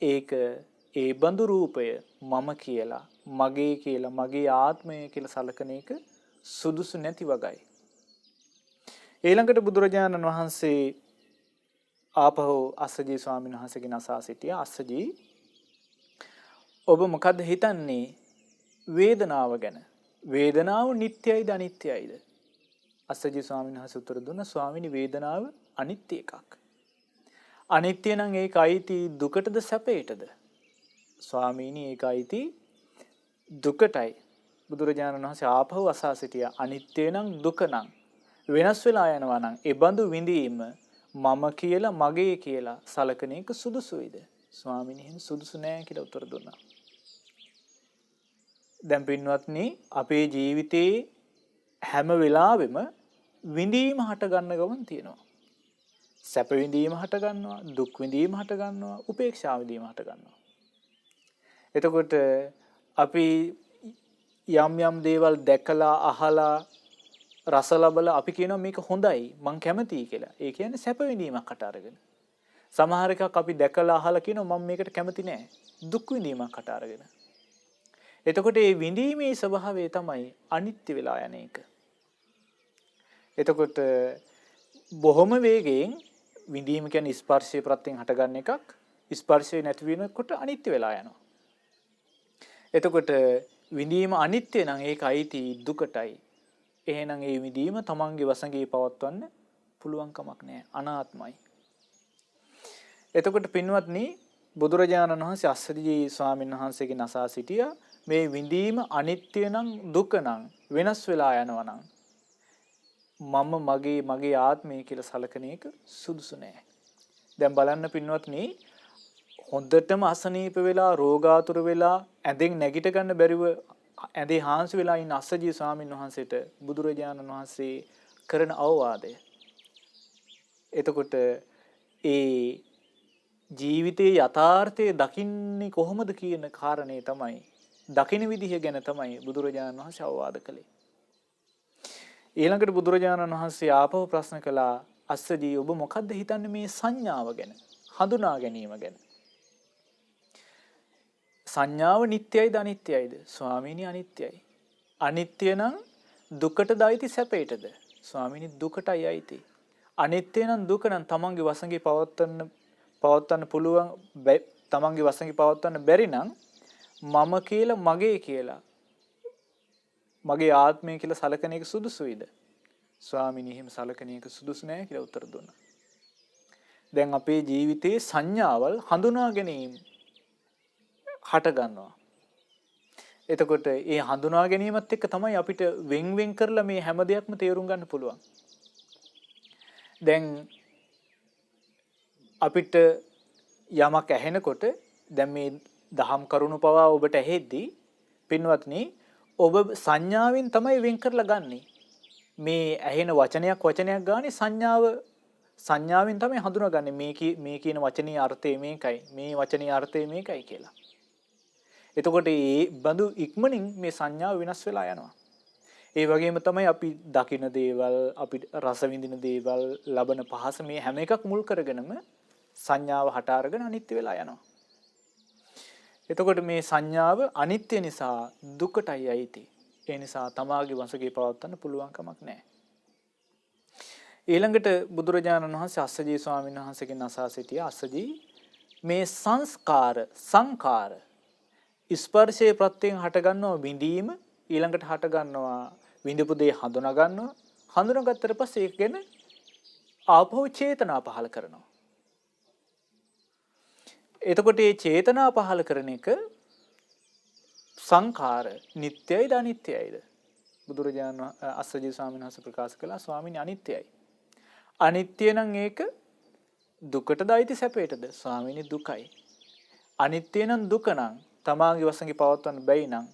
Speaker 1: ඒක ඒ බඳු රූපය මම කියලා මගේ කියලා මගේ ආත්මය කියලා සලකන එක සුදුසු නැති වගයි. ඊළඟට බුදුරජාණන් වහන්සේ ආපහු අස්සජී ස්වාමීන් වහන්සේගෙන් අසා සිටියා. අස්සජී ඔබ මොකද්ද හිතන්නේ වේදනාව ගැන? වේදනාව නිට්ටයයිද අනිත්‍යයිද? අස්සජී ස්වාමීන් වහන්සේ උත්තර දුන්නා ස්වාමීනි වේදනාව අනිත්‍ය එකක්. අනිත්‍ය නම් ඒක අයිති දුකටද සැපයටද? ස්වාමීනි ඒක අයිති දුකටයි. බුදුරජාණන් වහන්සේ ආපහු අසා සිටියා අනිත්‍ය නම් දුක නම් වෙනස් වෙලා යනවා නම් ඒ බඳු විඳීම මම කියලා මගේ කියලා සලකන එක සුදුසුයිද? ස්වාමීනි එහෙම සුදුසු නෑ කියලා උත්තර දුන්නා. දැන් පින්වත්නි අපේ ජීවිතේ හැම වෙලාවෙම විඳීම හට ගන්න ගමන් තියෙනවා. සැප විඳීම හට ගන්නවා, දුක් විඳීම හට ගන්නවා, උපේක්ෂා විඳීම හට ගන්නවා. එතකොට අපි යම් යම් දේවල් දැකලා අහලා රස ලබලා අපි කියනවා මේක හොඳයි මං කැමතියි කියලා. ඒ කියන්නේ සැප විඳීමක් හට අරගෙන. සමහර එකක් අපි දැකලා අහලා කියනවා මම මේකට කැමති නෑ. දුක් විඳීමක් හට අරගෙන. එතකොට මේ විඳීමේ ස්වභාවය තමයි අනිත්‍ය වෙලා යන එක. එතකොට බොහොම වේගයෙන් විඳීම කියන්නේ ස්පර්ශයේ ප්‍රත්‍යයෙන් හටගන්න එකක්. ස්පර්ශය නැති වෙනකොට අනිත්‍ය වෙලා යනවා. එතකොට විඳීම අනිත්‍ය නම් ඒක අයිති දුකටයි. එහෙනම් ඒ විඳීම තමන්ගේ වසඟේ පවත්වන්න පුළුවන් කමක් නැහැ. අනාත්මයි. එතකොට පින්වත්නි බුදුරජාණන් වහන්සේ අස්සජී ස්වාමීන් වහන්සේගෙන් අසා සිටියා මේ විඳීම අනිත්‍ය නම් දුක නම් වෙනස් වෙලා යනවා නම් මම මගේ ආත්මය කියලා සලකන එක සුදුසු නෑ. දැන් බලන්න පින්වත්නි හොඳටම අසනීප වෙලා රෝගාතුර වෙලා ඇඳෙන් නැගිට ගන්න බැරිව ඇඳේ හාන්සි වෙලා ඉන්න අස්සජී ස්වාමීන් වහන්සේට බුදුරජාණන් වහන්සේ කරන අවවාදය. එතකොට ඒ ජීවිතයේ යථාර්ථය දකින්නේ කොහොමද කියන කාරණේ තමයි දකින විදිහ ගැන තමයි බුදුරජාණන් වහන්සේ අවවාද කළේ. ඊළඟට බුදුරජාණන් වහන්සේ ආපහු ප්‍රශ්න කළා අස්සජී ඔබ මොකද්ද හිතන්නේ මේ සංඥාව ගැන? හඳුනා ගැනීම ගැන. සංඥාව නිට්ටයයිද අනිත්‍යයිද? ස්වාමීනි අනිත්‍යයි. අනිත්‍ය නම් දුකටද අයිති සැපයටද? ස්වාමීනි දුකටයි අයිති. අනිත්‍ය නම් දුක නම් තමන්ගේ වසඟේ පවත්වන්න පුළුවන් තමන්ගේ වසඟේ පවත්වන්න බැරි නම් මම කියලා මගේ කියලා මගේ ආත්මය කියලා සලකන එක සුදුසුයිද? ස්වාමීනි එහෙම සලකන එක සුදුසු නෑ කියලා උත්තර දුන්නා. දැන් අපේ ජීවිතයේ සංඥාවල් හඳුනා ගැනීම හට ගන්නවා. එතකොට ඒ හඳුනා ගැනීමත් එක්ක තමයි අපිට වෙන් කරලා මේ හැම දෙයක්ම තේරුම් ගන්න පුළුවන්. දැන් අපිට යමක් ඇහෙනකොට දැන් මේ දහම් කරුණු පවා ඔබට ඇහෙද්දී පින්වත්නි ඔබ සංඥාවෙන් තමයි වෙන් කරලා ගන්නෙ. මේ ඇහෙන වචනයක් ගානේ සංඥාවෙන් තමයි හඳුනාගන්නේ මේ කියන වචනේ අර්ථය මේකයි මේ වචනේ අර්ථය මේකයි කියලා. එතකොට මේ බඳු ඉක්මනින් මේ සංඥාව වෙනස් වෙලා යනවා. ඒ වගේම තමයි අපි දකින දේවල් අපි රස විඳින දේවල් ලබන පහස මේ හැම එකක් මුල් කරගෙනම සංඥාව හට අරගෙන අනිත්‍ය වෙලා යනවා. එතකොට මේ සංඥාව අනිත්‍ය නිසා දුකටයි අයිති. ඒ නිසා තමාගේ වශයෙන් පවත්වන්න පුළුවන් කමක් නැහැ. ඊළඟට බුදුරජාණන් වහන්සේ අස්සජී ස්වාමීන් වහන්සේගෙන් අසා සිටියා අස්සජී මේ සංකාර ස්පර්ශයේ ප්‍රත්‍යයෙන් හට ගන්නවා විඳීම ඊළඟට හට ගන්නවා විඳපු දේ හඳුනා ගන්නවා හඳුනාගත්තට පස්සේ ඒක ගැන ආපහු චේතනා පහළ කරනවා. එතකොට මේ චේතනා පහළ කරන එක සංඛාර නිට්ටයයිද අනිත්‍යයිද? බුදුරජාණන් අස්සජී ස්වාමීන් වහන්සේ ප්‍රකාශ කළා ස්වාමීනි අනිත්‍යයි. අනිත්‍ය නම් ඒක දුකටද අයිති සැපයටද? ස්වාමීනි දුකයි. අනිත්‍ය නම් දුක නම් තමාගේ වශයෙන් පවත්වන්න බැයි නම්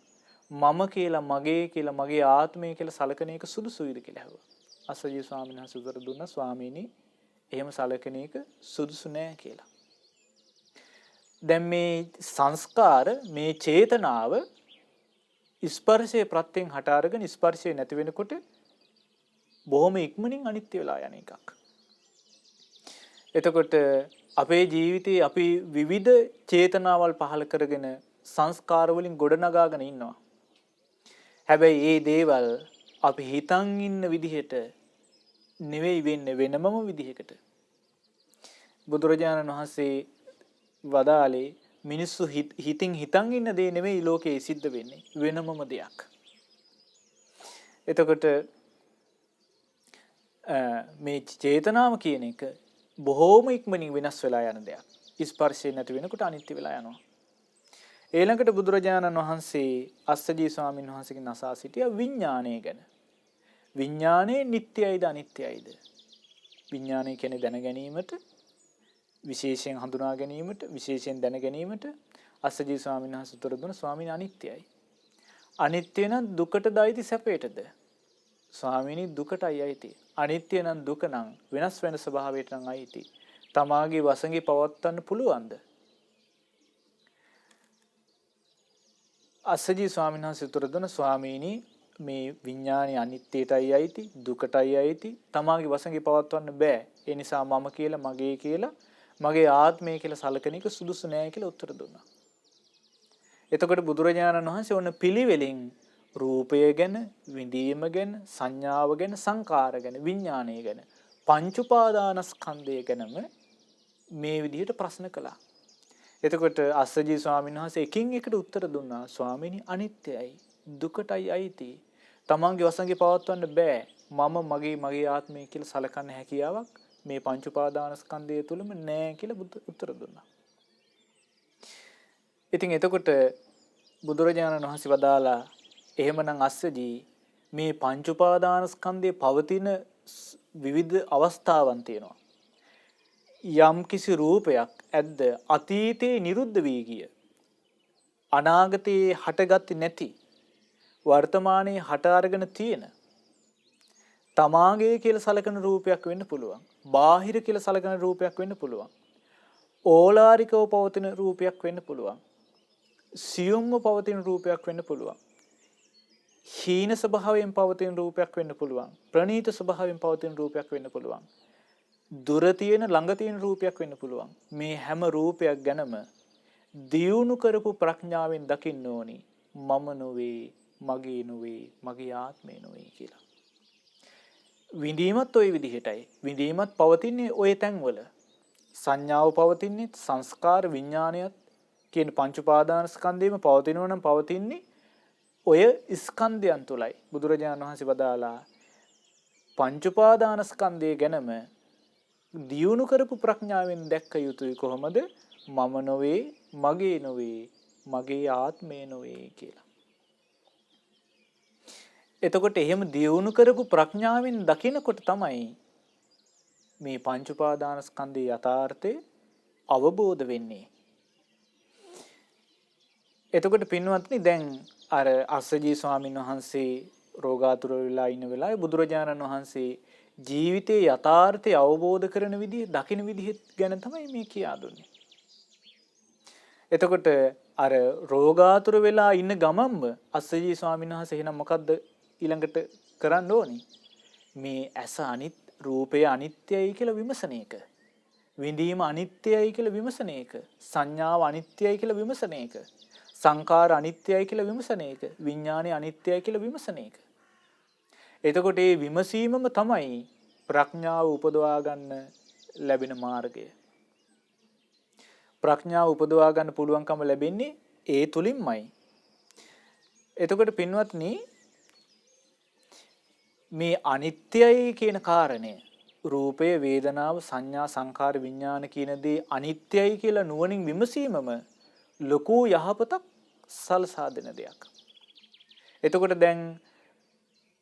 Speaker 1: මම කියලා මගේ කියලා මගේ ආත්මය කියලා සලකන එක සුදුසුයිද කියලා ඇහුවා. අස්සජී ස්වාමීන් වහන්සේ උත්තර දුන්නා ස්වාමීනි එහෙම සලකන එක සුදුසු නෑ කියලා. දැන් මේ සංස්කාර මේ චේතනාව ස්පර්ශයේ ප්‍රත්‍යයෙන් හට අරගෙන ස්පර්ශය නැති වෙනකොට බොහොම ඉක්මනින් අනිත්‍ය වෙලා යන එකක්. එතකොට අපේ ජීවිතේ අපි විවිධ චේතනාවල් පහළ කරගෙන සංස්කාර වලින් ගොඩනගාගෙන ඉන්නවා. හැබැයි මේ දේවල් අපි හිතන් ඉන්න විදිහට නෙවෙයි වෙන්නේ වෙනමම විදිහකට. බුදුරජාණන් වහන්සේ වදාලේ මිනිස්සු හිතින් හිතන් ඉන්න දේ නෙවෙයි ලෝකේ සිද්ධ වෙන්නේ වෙනමම දෙයක්. එතකොට මේ චේතනාව කියන එක බොහෝම ඉක්මනින් වෙනස් වෙලා යන දෙයක්. ස්පර්ශය නැති වෙනකොට අනිත්‍ය වෙලා යනවා. ඊළඟට බුදුරජාණන් වහන්සේ අස්සජී ස්වාමීන් වහන්සේගෙන් අසා සිටියා විඥාණය ගැන. විඥාණය නිට්ටයයිද අනිත්‍යයිද? විඥාණය කියන්නේ දැන ගැනීමට, විශේෂයෙන් හඳුනා ගැනීමට, විශේෂයෙන් දැන ගැනීමට අස්සජී ස්වාමීන් වහන්සේ උත්තර දුන්නා ස්වාමීන් අනිත්‍යයි. අනිත්‍ය නම් දුකටද අයිති සැපයටද? ස්වාමීනි දුකටයි අයිති. අනිත්‍ය නම් දුක නම් වෙනස් වෙන ස්වභාවයට නම් අයිති. තමාගේ වසඟේ පවත්වන්න පුළුවන්ද? අස්සජී ස්වාමීන් වහන්සේ උත්තර දුන්නා ස්වාමීනි මේ විඥානයේ අනිත්‍යයටයි අයිති, දුකටයි අයිති. තමාගේ වසඟේ පවත්වන්න බෑ. ඒ නිසා මම කියලා, මගේ කියලා, මගේ ආත්මය කියලා සලකන එක සුදුසු නෑ කියලා උත්තර දුන්නා. එතකොට බුදුරජාණන් වහන්සේ ඔන්න පිළිවෙලින් රූපය ගැන, විඳීම ගැන, සංඥාව ගැන, සංකාර ගැන, විඥානය ගැන, පංච උපාදානස්කන්ධය ගැනම මේ විදිහට ප්‍රශ්න කළා. එතකොට අස්සජී ස්වාමීන් වහන්සේ එකින් එකට උත්තර දුන්නා ස්වාමීනි අනිත්‍යයි, දුකටයි අයිති. තමන්ගේ වසඟේ පවත්වන්න බෑ. මම මගේ ආත්මය කියලා සලකන්න හැකියාවක් මේ පංච උපාදානස්කන්ධය තුලම නෑ කියලා උත්තර දුන්නා. ඉතින් එතකොට බුදුරජාණන් වහන්සේ වදාලා එහෙමනම් අස්සජී මේ පංච උපාදානස්කන්ධයේ පවතින විවිධ අවස්ථාවන් තියෙනවා. යම් කිසි රූපයක් ඇද්ද අතීතේ නිරුද්ධ වී ගිය, අනාගතේ හටගත්තේ නැති, වර්තමානයේ හට අරගෙන තියෙන තමාගේ කියලා සලකන රූපයක් වෙන්න පුළුවන්. බාහිර කියලා සලකන රූපයක් වෙන්න පුළුවන්. ඕලාරිකව පවතින රූපයක් වෙන්න පුළුවන්. සියුම්ව පවතින රූපයක් වෙන්න පුළුවන්. හීන ස්වභාවයෙන් පවතින රූපයක් වෙන්න පුළුවන්. ප්‍රනීත ස්වභාවයෙන් පවතින රූපයක් වෙන්න පුළුවන්. දුර තියෙන ළඟ තියෙන රූපයක් වෙන්න පුළුවන්. මේ හැම රූපයක් ගැනම දියුණු කරපු ප්‍රඥාවෙන් දකින්න ඕනි මම නොවේ, මගේ නොවේ, මගේ ආත්මය නොවේ කියලා. විඳීමත් ওই විදිහටයි. විඳීමත් පවතින්නේ ওই තැන්වල. සංඥාව පවතින්නේ, සංස්කාර විඥානයත් කියන පංච උපාදානස්කන්ධයම පවතිනවා නම් පවතින්නේ ඔය ස්කන්ධයන් තුලයි. බුදුරජාණන් වහන්සේ වදාලා පංච උපාදානස්කන්ධය ගැනම දියුණු කරපු ප්‍රඥාවෙන් දැක්ක යුතුයි කොහොමද? මම නොවේ, මගේ නොවේ, මගේ ආත්මය නොවේ කියලා. එතකොට එහෙම දියුණු කරපු ප්‍රඥාවෙන් දකිනකොට තමයි මේ පංච උපාදානස්කන්ධයේ යථාර්ථය අවබෝධ වෙන්නේ. එතකොට පින්වත්නි දැන් අර අස්සජී ස්වාමීන් වහන්සේ රෝගාතුර වෙලා ඉන්න වෙලාවේ බුදුරජාණන් වහන්සේ ජීවිතයේ යථාර්ථය අවබෝධ කරන විදිහ, දකින විදිහ ගැන තමයි මේ කියා දුන්නේ. එතකොට අර රෝගාතුර වෙලා ඉන්න ගමම්ම අස්සජී ස්වාමීන් වහන්සේ එහෙනම් මොකද්ද ඊළඟට කරන්න ඕනි? මේ ඇස රූපය අනිත්‍යයි කියලා විමසන එක. විඳීම අනිත්‍යයි කියලා විමසන එක. සංඥාව අනිත්‍යයි කියලා විමසන එක. සංකාර අනිත්‍යයි කියලා විමසන එක. විඥානය අනිත්‍යයි කියලා විමසන එක. එතකොට මේ විමසීමම තමයි ප්‍රඥාව උපදවා ගන්න ලැබෙන මාර්ගය. ප්‍රඥාව උපදවා ගන්න පුළුවන්කම ලැබෙන්නේ ඒ තුලින්මයි. එතකොට පින්වත්නි මේ අනිත්‍යයි කියන කාරණය, රූපය, වේදනාව, සංඥා, සංකාර, විඥාන කියන දේ අනිත්‍යයි කියලා නුවණින් විමසීමම ලොකු යහපතක් සලසා දෙන දෙයක්. එතකොට දැන්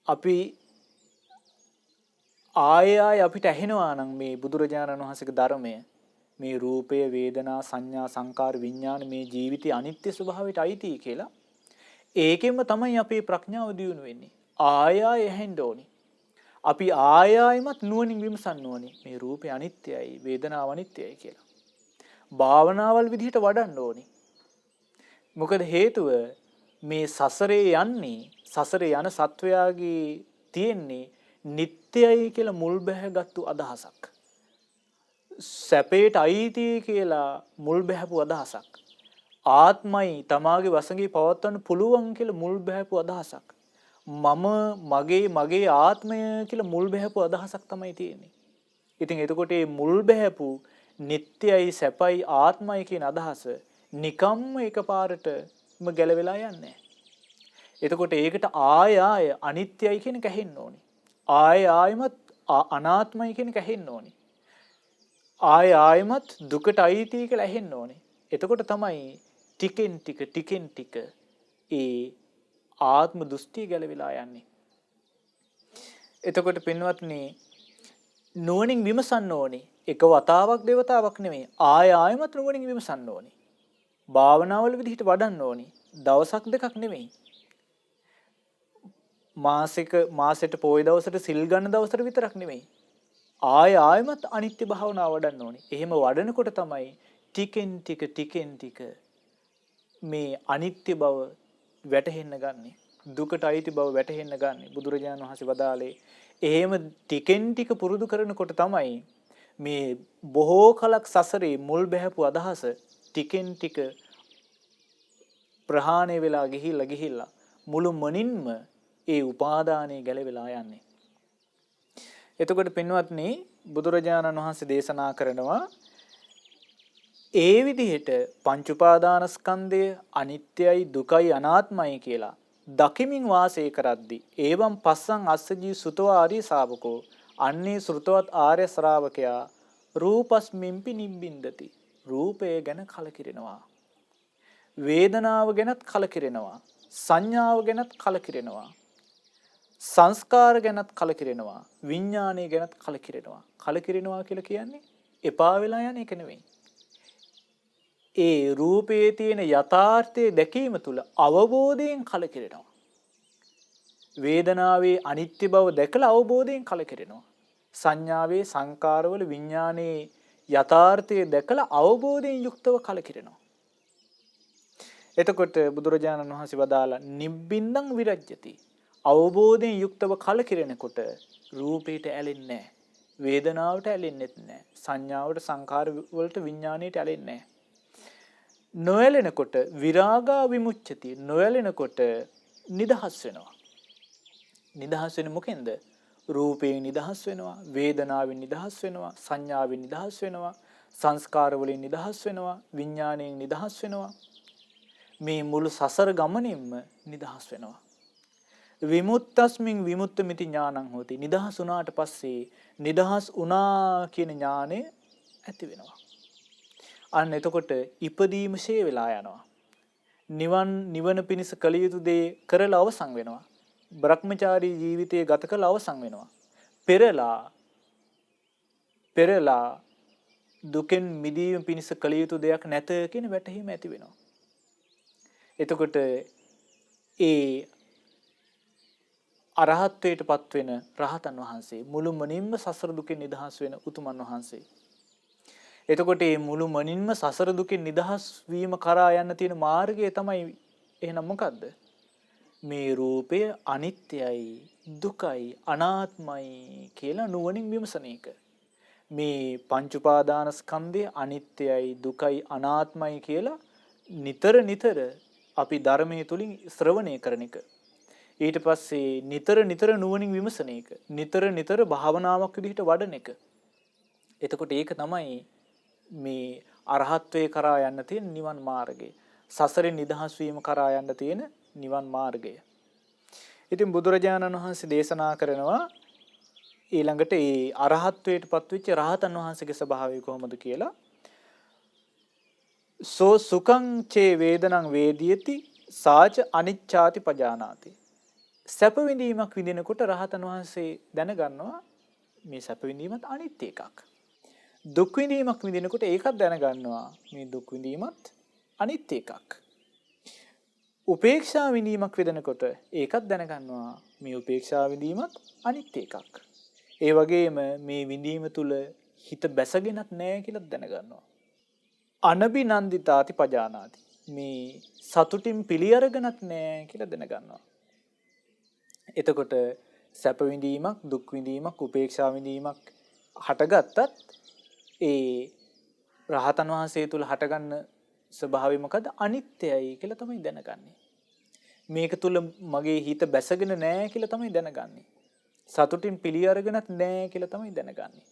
Speaker 1: අපි ආය අපිට ඇහෙනවා නම් මේ බුදුරජාණන් වහන්සේගේ ධර්මය, මේ රූපය, වේදනා, සංඥා, සංකාර, විඥාන මේ ජීවිතයේ අනිත්‍ය ස්වභාවයට අයිති කියලා. ඒකෙන්ම තමයි අපේ ප්‍රඥාව දියුණු වෙන්නේ. ආය ඇහෙන්න ඕනි. අපි ආයෙමත් නුවණින් විමසන්න ඕනේ මේ රූපය අනිත්‍යයි, වේදනාව අනිත්‍යයි කියලා. භාවනාවල් විදිහට වඩන්න ඕනේ. මොකද හේතුව මේ සසරේ යන සත්වයාගේ තියෙන්නේ නිට්ටයයි කියලා මුල් බැහැගත්තු අදහසක්. සැපේට අයිති කියලා මුල් බැහැපු අදහසක්. ආත්මයි තමාගේ වසඟේ පවත්වන්න පුළුවන් කියලා මුල් බැහැපු අදහසක්. මගේ ආත්මය කියලා මුල් බැහැපු අදහසක් තමයි තියෙන්නේ. ඉතින් එතකොට මේ මුල් බැහැපු නිට්ටයයි සැපයි ආත්මයි කියන අදහස නිකම්ම එකපාරටම ගැලවෙලා යන්නේ. එතකොට ඒකට ආය අනිත්‍යයි කියන එක ඇහෙන්න ඕනේ. ආයෙමත් අනාත්මයි කියන එක ඇහෙන්න ඕනේ. ආයෙමත් දුකට අයිති කියලා ඇහෙන්න ඕනේ. එතකොට තමයි ටිකෙන් ටික ඒ ආත්ම දෘෂ්ටි ගැලවිලා යන්නේ. එතකොට පින්වත්නි නුවණින් විමසන්න ඕනේ. එක වතාවක් දෙවතාවක් නෙමෙයි. ආයෙමත් නුවණින් විමසන්න ඕනේ. භාවනාවල විදිහට වඩන්න ඕනේ. දවසක් දෙකක් නෙමෙයි. මාසෙට පොය දවසට සිල් ගන්න දවසට විතරක් නෙමෙයි. ආයෙමත් අනිත්‍ය භාවනාව වඩන්න ඕනේ. එහෙම වඩනකොට තමයි ටිකෙන් ටික මේ අනිත්‍ය බව වැටහෙන්න ගන්නෙ. දුකට අයිති බව වැටහෙන්න ගන්නෙ. බුදුරජාණන් වහන්සේ වදාළේ එහෙම ටිකෙන් ටික පුරුදු කරනකොට තමයි මේ බොහෝ කලක් සසරේ මුල් බැහැපු අදහස ටිකෙන් ටික ප්‍රහාණය වෙලා ගිහිල්ලා මුළු මනින්ම ඒ උපාදානයේ ගැලවිලා යන්නේ. එතකොට පින්වත්නි බුදුරජාණන් වහන්සේ දේශනා කරනවා ඒ විදිහට පංච උපාදානස්කන්ධය අනිත්‍යයි දුකයි අනාත්මයි කියලා දකිමින් වාසය කරද්දී එවං පස්සං අස්සජී සුතෝ ආර්ය ශාවකෝ අන්නේ ශ්‍රුතවත් ආර්ය ශ්‍රාවකයා රූපස්මින්පි නිබ්බින්දති. රූපය ගැන කලකිරෙනවා. වේදනාව ගැනත් කලකිරෙනවා. සංඥාව ගැනත් කලකිරෙනවා. සංස්කාර ගැනත් කලකිරෙනවා. විඥානය ගැනත් කලකිරෙනවා. කලකිරෙනවා කියලා කියන්නේ එපා වෙලා යන එක නෙවෙයි. ඒ රූපයේ තියෙන යථාර්ථය දැකීම තුළ අවබෝධයෙන් කලකිරෙනවා. වේදනාවේ අනිත්‍ය බව දැකලා අවබෝධයෙන් කලකිරෙනවා. සංඥාවේ සංකාරවල විඥානයේ යථාර්ථය දැකලා අවබෝධයෙන් යුක්තව කලකිරෙනවා. එතකොට බුදුරජාණන් වහන්සේ වදාලා නිබ්බින්දං විරජ්‍යති. අවබෝධයෙන් යුක්තව කලකිරෙනකොට රූපයට ඇලෙන්නේ නැහැ. වේදනාවට ඇලෙන්නෙත් නැහැ. සංඥාවට සංකාර වලට විඥාණයට ඇලෙන්නේ නැහැ. නොඇලෙනකොට විරාගා විමුච්ඡති. නොඇලෙනකොට නිදහස් වෙනවා. නිදහස් වෙන්නේ මොකෙන්ද? රූපයෙන් නිදහස් වෙනවා, වේදනාවෙන් නිදහස් වෙනවා, සංඥාවෙන් නිදහස් වෙනවා, සංස්කාර වලින් නිදහස් වෙනවා, විඥාණයෙන් නිදහස් වෙනවා. මේ මුළු සසර ගමනින්ම නිදහස් වෙනවා. විමුක්තස්මින් විමුක්තമിതി ඥානං හෝති. නිදහස් වුණාට පස්සේ නිදහස් වුණා කියන ඥානය ඇති වෙනවා. අන්න එතකොට ඉපදීම ෂේ වෙලා යනවා. නිවන පිණිස කළ යුතු දේ කරලා අවසන් වෙනවා. බ්‍රහ්මචාරී ජීවිතය ගත කරලා අවසන් වෙනවා. පෙරලා දුකෙන් මිදීම පිණිස කළ යුතු දෙයක් නැත කියන වැටහීම ඇති වෙනවා. එතකොට ඒ අරහත්ත්වයට පත්වෙන රහතන් වහන්සේ මුළුමනින්ම සසර දුකෙන් නිදහස් වෙන උතුමන් වහන්සේ. එතකොට මේ මුළුමනින්ම සසර දුකෙන් නිදහස් වීම කරා යන්න තියෙන මාර්ගය තමයි එහෙනම් මොකද්ද? මේ රූපය අනිත්‍යයි, දුකයි, අනාත්මයි කියලා නුවණින් විමසන එක. මේ පංච උපාදානස්කන්ධය අනිත්‍යයි, දුකයි, අනාත්මයි කියලා නිතර අපි ධර්මයේ තුලින් ශ්‍රවණය කරන එක. ඊට පස්සේ නිතර නුවණින් විමසන එක. නිතර භාවනාවක් විදිහට වඩන එක. එතකොට ඒක තමයි මේ අරහත්ත්වයේ කරා යන්න තියෙන නිවන් මාර්ගය. සසරෙන් නිදහස් වීම කරා යන්න තියෙන නිවන් මාර්ගය. ඉතින් බුදුරජාණන් වහන්සේ දේශනා කරනවා ඊළඟට ඒ අරහත්ත්වයට පත්වෙච්ච රහතන් වහන්සේගේ ස්වභාවය කොහොමද කියලා. සෝ සුඛං චේ වේදනං වේදියති සාච අනිච්ඡාති පජානාති. සැප විඳීමක් විඳිනකොට රහතන් වහන්සේ දැනගන්නවා මේ සැප විඳීමත් අනිත්‍ය එකක්. දුක් විඳීමක් විඳිනකොට ඒකත් දැනගන්නවා මේ දුක් විඳීමත් අනිත්‍ය එකක්. උපේක්ෂා විඳීමක් විඳිනකොට ඒකත් දැනගන්නවා මේ උපේක්ෂා විඳීමත් අනිත්‍ය එකක්. ඒ වගේම මේ විඳීම තුල හිත බැසගෙනත් නැහැ කියලා දැනගන්නවා. අනබිනන්දිතාති පජානාති. මේ සතුටින් පිළි අරගෙනත් නැහැ කියලා දැනගන්නවා. එතකොට සැප විඳීමක්, දුක් විඳීමක්, උපේක්ෂා විඳීමක් හටගත්තත් ඒ රහතන් වහන්සේ තුල හටගන්න ස්වභාවය මොකද? අනිත්‍යයි කියලා තමයි දැනගන්නේ. මේක තුල මගේ හිත බැසගෙන නැහැ කියලා තමයි දැනගන්නේ. සතුටින් පිළි අරගෙනත් නැහැ කියලා තමයි දැනගන්නේ.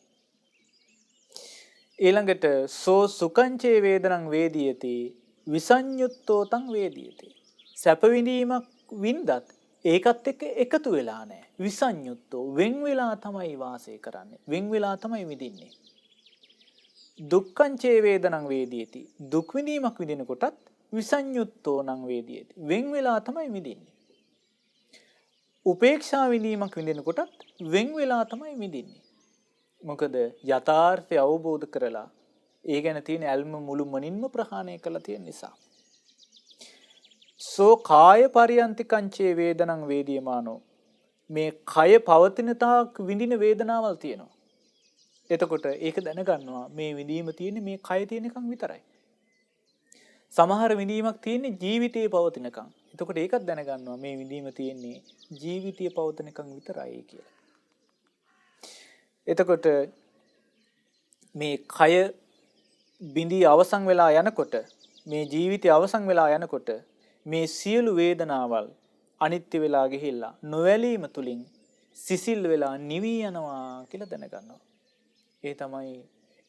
Speaker 1: ඊළඟට සෝ සුකංචේ වේදනං වේදියති විසඤ්ඤුත්තෝ තං වේදියති. සැප විඳීමක් වින්දත් ඒකත් එක්ක එකතු වෙලා නැහැ. විසඤ්ඤුත්තෝ වෙන් වෙලා තමයි වාසය කරන්නේ. වෙන් වෙලා තමයි විඳින්නේ. දුක්ඛංචේ වේදනං වේදියති. දුක් විඳීමක් විඳිනකොටත් විසඤ්ඤුත්තෝ නං වේදියති. වෙන් වෙලා තමයි විඳින්නේ. උපේක්ෂා විඳීමක් විඳිනකොටත් වෙන් වෙලා තමයි විඳින්නේ. මොකද යථාර්ථය අවබෝධ කරලා ඒ ගැන තියෙන ඇල්ම මුළුමනින්ම ප්‍රහාණය කළා තියෙන නිසා. සෝ කාය පරියන්තිකංචේ වේදනං වේදියමානෝ. මේ කය පවතින තාක් විඳින වේදනාවල් තියෙනවා. එතකොට ඒක දැනගන්නවා මේ විඳීම තියෙන්නේ මේ කය තියෙනකන් විතරයි. සමහර විඳීමක් තියෙන්නේ ජීවිතයේ පවතිනකන්. එතකොට ඒකත් දැනගන්නවා මේ විඳීම තියෙන්නේ ජීවිතයේ පවතිනකන් විතරයි කියලා. එතකොට මේ කය බිඳී අවසන් වෙලා යනකොට මේ ජීවිතය අවසන් වෙලා යනකොට මේ සියලු වේදනාවල් අනිත්‍ය වෙලා ගිහිල්ලා නොවැළීම තුලින් සිසිල් වෙලා නිවි යනවා කියලා දැනගන්නවා. ඒ තමයි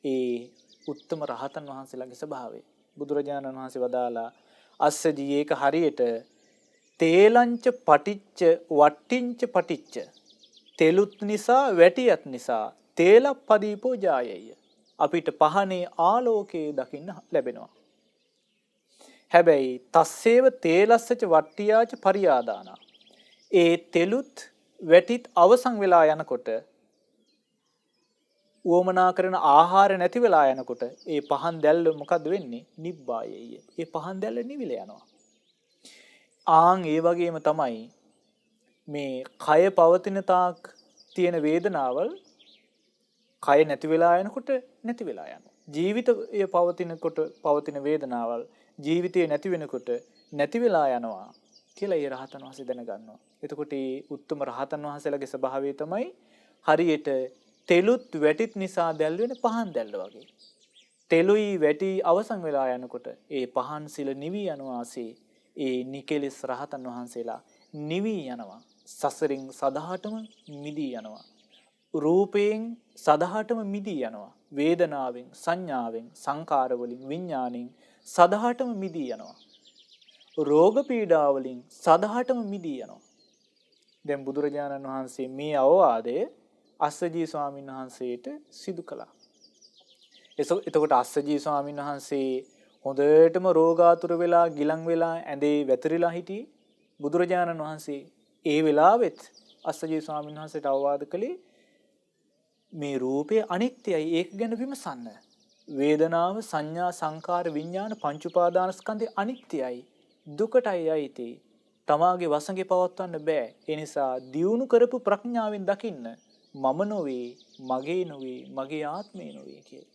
Speaker 1: ඒ උත්තම රහතන් වහන්සේලාගේ ස්වභාවය. බුදුරජාණන් වහන්සේ වදාලා අස්සජී ඒක හරියට තේලංච පටිච්ච වට්ටිංච පටිච්ච තෙලුත් නිසා වැටියත් නිසා තේලප්පදීපෝ ජායය. අපිට පහනේ ආලෝකයේ දකින්න ලැබෙනවා. හැබැයි තස්සේව තේලස්සච වට්ටියාච පරියාදානා. ඒ තෙලුත් වැටිත් අවසන් වෙලා යනකොට උවමනා කරන ආහාර නැති වෙලා යනකොට ඒ පහන් දැල්ල මොකද වෙන්නේ? නිබ්බායය. ඒ පහන් දැල්ල නිවිල යනවා. ආන් ඒ වගේම තමයි මේ කය පවතින තාක් තියෙන වේදනාවල් කය නැති වෙලා යනකොට නැති වෙලා යනවා. ජීවිතය පවතිනකොට පවතින වේදනාවල් ජීවිතේ නැති වෙනකොට නැති වෙලා යනවා කියලා ඒ රහතන් වහන්සේ දැනගන්නවා. එතකොට මේ උත්තම රහතන් වහන්සේලාගේ ස්වභාවය තමයි හරියට තෙලුත් වැටිත් නිසා දැල් වෙන පහන් දැල්ල වගේ. තෙලුයි වැටි අවසන් වෙලා යනකොට ඒ පහන් සිල නිවි යනවාසේ ඒ නිකෙලස් රහතන් වහන්සේලා නිවි යනවා. සසරින් සදහටම මිදී යනවා. රූපයෙන් සදහටම මිදී යනවා. වේදනාවෙන්, සංඥාවෙන්, සංකාර වලින්, විඥාණයෙන් සදහටම මිදී යනවා. රෝග පීඩා වලින් සදහටම මිදී යනවා. දැන් බුදුරජාණන් වහන්සේ මේ අවවාදය අස්සජී ස්වාමීන් වහන්සේට සිදු කළා. එතකොට අස්සජී ස්වාමීන් වහන්සේ හොඳටම රෝගාතුර වෙලා, ගිලන් වෙලා, ඇඳේ වැතිරිලා හිටියේ. බුදුරජාණන් වහන්සේ ඒ වෙලාවෙත් අස්සජී ස්වාමීන් වහන්සේට අවවාද කළේ මේ රූපය අනිත්‍යයි, ඒක ගැන විමසන්න. වේදනාව, සංඥා, සංකාර, විඥාන පංච උපාදානස්කන්ධය අනිත්‍යයි, දුකටයි යයිති. තමාගේ වසඟේ පවත්වන්න බෑ. ඒ නිසා දියුණු කරපු ප්‍රඥාවෙන් දකින්න මම නොවේ, මගේ නොවේ, මගේ ආත්මේ නොවේ කියලා.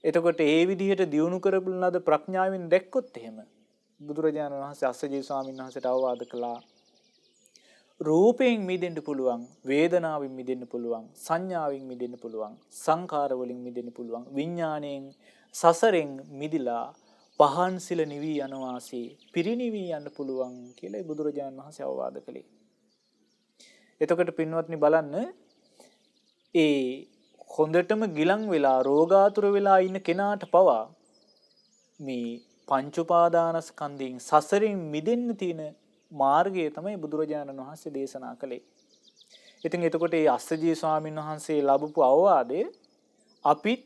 Speaker 1: එතකොට ඒ විදිහට දියුණු කරපු ලද ප්‍රඥාවෙන් දැක්කොත් එහෙම බුදුරජාණන් වහන්සේ අස්සජී ස්වාමීන් වහන්සේට අවවාද කළා. රූපයෙන් මිදෙන්න පුළුවන්, වේදනාවෙන් මිදෙන්න පුළුවන්, සංඥාවෙන් මිදෙන්න පුළුවන්, සංකාර වලින් මිදෙන්න පුළුවන්, විඥාණයෙන් සසරෙන් මිදිලා පහන් සිල නිවි යනවාසේ පිරිනිවි යන්න පුළුවන් කියලා බුදුරජාණන් වහන්සේ අවවාද කළේ. එතකොට පින්වත්නි බලන්න, ඒ හොඳටම ගිලන් වෙලා රෝගාතුර වෙලා ඉන්න කෙනාට පවා මේ පංච උපාදානස්කන්ධයෙන් සසරින් මිදෙන්න තියෙන මාර්ගය තමයි බුදුරජාණන් වහන්සේ දේශනා කළේ. ඉතින් එතකොට මේ අස්සජී ස්වාමීන් වහන්සේ ලැබපු අවවාදය අපිත්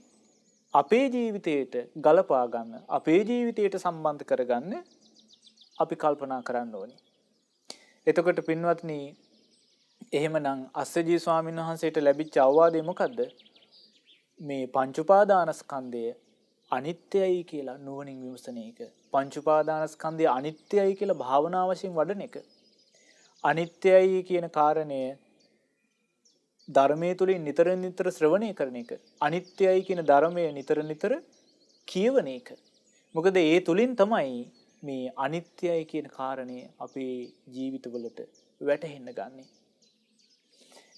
Speaker 1: අපේ ජීවිතයට ගලපා ගන්න, අපේ ජීවිතයට සම්බන්ධ කරගන්න අපි කල්පනා කරන්න ඕනේ. එතකොට පින්වත්නි, එහෙමනම් අස්සජී ස්වාමීන් වහන්සේට ලැබිච්ච අවවාදය මොකද්ද? මේ පංච උපාදානස්කන්ධය අනිත්‍යයි කියලා නුවණින් විමසන එක. පංච උපාදානස්කන්ධය අනිත්‍යයි කියලා භාවනා වශයෙන් වඩන එක. අනිත්‍යයි කියන කාරණය ධර්මයේ තුලින් නිතර නිතර ශ්‍රවණය කරන එක. අනිත්‍යයි කියන ධර්මය නිතර නිතර කියවන එක. මොකද ඒ තුලින් තමයි මේ අනිත්‍යයි කියන කාරණය අපේ ජීවිතවලට වැටහෙන්න ගන්නෙ.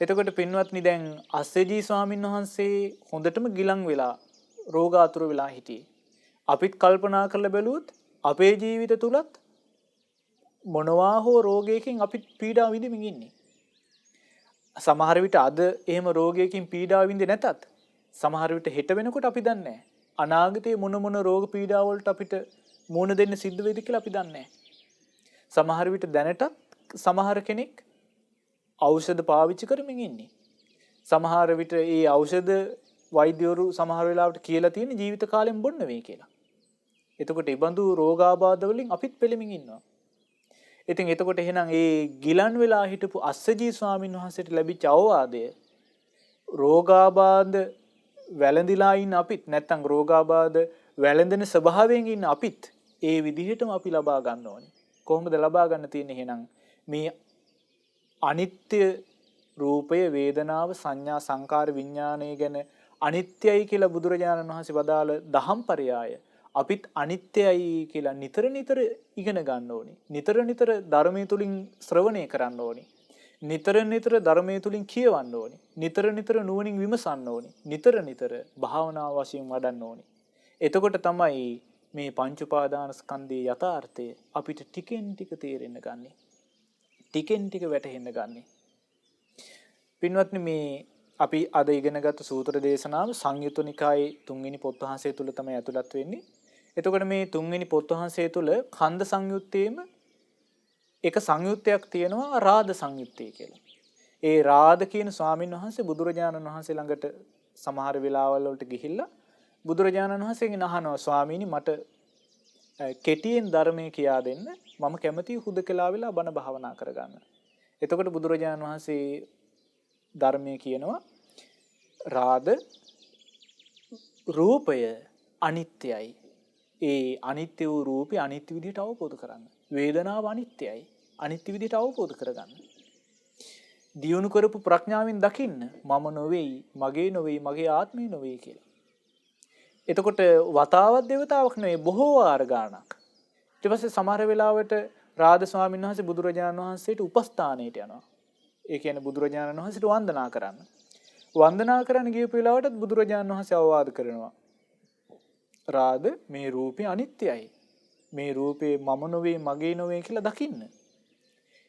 Speaker 1: එතකොට පින්වත්නි දැන් අස්සජී ස්වාමීන් වහන්සේ හොඳටම ගිලන් වෙලා රෝගාතුර වෙලා හිටියේ. අපිත් කල්පනා කරලා බැලුවොත් අපේ ජීවිත තුලත් මොනවා හෝ රෝගයකින් අපි පීඩා විඳින්මින් ඉන්නේ. සමහර විට අද එහෙම රෝගයකින් පීඩා විඳින්නේ නැතත් සමහර විට හෙට වෙනකොට අපි දන්නේ නැහැ. අනාගතයේ මොන රෝග පීඩා වලට අපිට මුහුණ දෙන්න සිද්ධ වෙයිද කියලා අපි දන්නේ නැහැ. සමහර විට දැනටත් සමහර කෙනෙක් ඖෂධ පාවිච්චි කරමින් ඉන්නේ. සමහර විට ඒ ඖෂධ වෛද්‍යවරු සමහර වෙලාවට කියලා තියෙන ජීවිත කාලෙම බොන්න වෙයි කියලා. එතකොට ඒ බඳු රෝගාබාධ වලින් අපිත් පෙළෙමින් ඉන්නවා. ඉතින් එතකොට එහෙනම් ඒ ගිලන් වෙලා හිටපු අස්සජී ස්වාමීන් වහන්සේට ලැබිච්ච අවවාදය රෝගාබාධ වැළඳිලා ඉන්න අපිත් නැත්තම් රෝගාබාධ වැළඳෙන ස්වභාවයෙන් ඉන්න අපිත් ඒ විදිහටම අපි ලබා ගන්න ඕනේ. කොහොමද ලබා ගන්න තියෙන්නේ එහෙනම් මේ අනිත්‍ය රූපය වේදනාව සංඥා සංකාර විඥානය ගැන අනිත්‍යයි කියලා බුදුරජාණන් වහන්සේ වදාළ දහම්පරයය අපිත් අනිත්‍යයි කියලා නිතර නිතර ඉගෙන ගන්න ඕනේ. නිතර නිතර ධර්මයේ තුලින් ශ්‍රවණය කරන්න ඕනේ. නිතර නිතර ධර්මයේ තුලින් කියවන්න ඕනේ. නිතර නිතර නුවණින් විමසන්න ඕනේ. නිතර නිතර භාවනාව වශයෙන් වඩන්න ඕනේ. එතකොට තමයි මේ පංච උපාදාන ස්කන්ධයේ යථාර්ථය අපිට ටිකෙන් ටික තේරෙන්න ගන්නේ. ටිකෙන් ටික වැටහෙන්න ගන්නේ. පින්වත්නි මේ අපි අද ඉගෙනගත්තු සූත්‍ර දේශනාව සංයුත්ත නිකායේ 3 වෙනි පොත් වහන්සේ තුල තමයි ඇතුළත් වෙන්නේ. එතකොට මේ 3 වෙනි පොත් වහන්සේ තුල කන්ද සංයුත්තේම එක සංයුත්තයක් තියෙනවා රාද සංයුත්තේ කියලා. ඒ රාද කියන ස්වාමීන් වහන්සේ බුදුරජාණන් වහන්සේ ළඟට සමහර වෙලාවල් වලට ගිහිල්ලා බුදුරජාණන් වහන්සේගෙන් අහනවා ස්වාමීනි මට කෙටියෙන් ධර්මයේ කියා දෙන්න මම කැමතියි හුදකලා වෙලා බණ භාවනා කරගන්න. එතකොට බුදුරජාණන් වහන්සේ ධර්මයේ කියනවා රාද රූපය අනිත්‍යයි. ඒ අනිත්‍ය වූ රූපය අනිත්‍ය විදිහට අවබෝධ කරගන්න. වේදනාව අනිත්‍යයි. අනිත්‍ය විදිහට අවබෝධ කරගන්න. දියුණු කරපු ප්‍රඥාවෙන් දකින්න මම නොවේයි, මගේ නොවේයි, මගේ ආත්මය නොවේයි කියලා. එතකොට වතාවක් දෙවතාවක් නෙවෙයි බොහෝ වාර ගාණක්. ඊට පස්සේ සමහර වෙලාවට රාද ස්වාමීන් වහන්සේ බුදුරජාණන් වහන්සේට උපස්ථානයට යනවා. ඒ කියන්නේ බුදුරජාණන් වහන්සේට වන්දනා කරන්න. වන්දනා කරන්න ගියපු වෙලාවටත් බුදුරජාණන් වහන්සේ අවවාද කරනවා. රාද මේ රූපේ අනිත්‍යයි. මේ රූපේ මම නොවේ මගේ නොවේ කියලා දකින්න.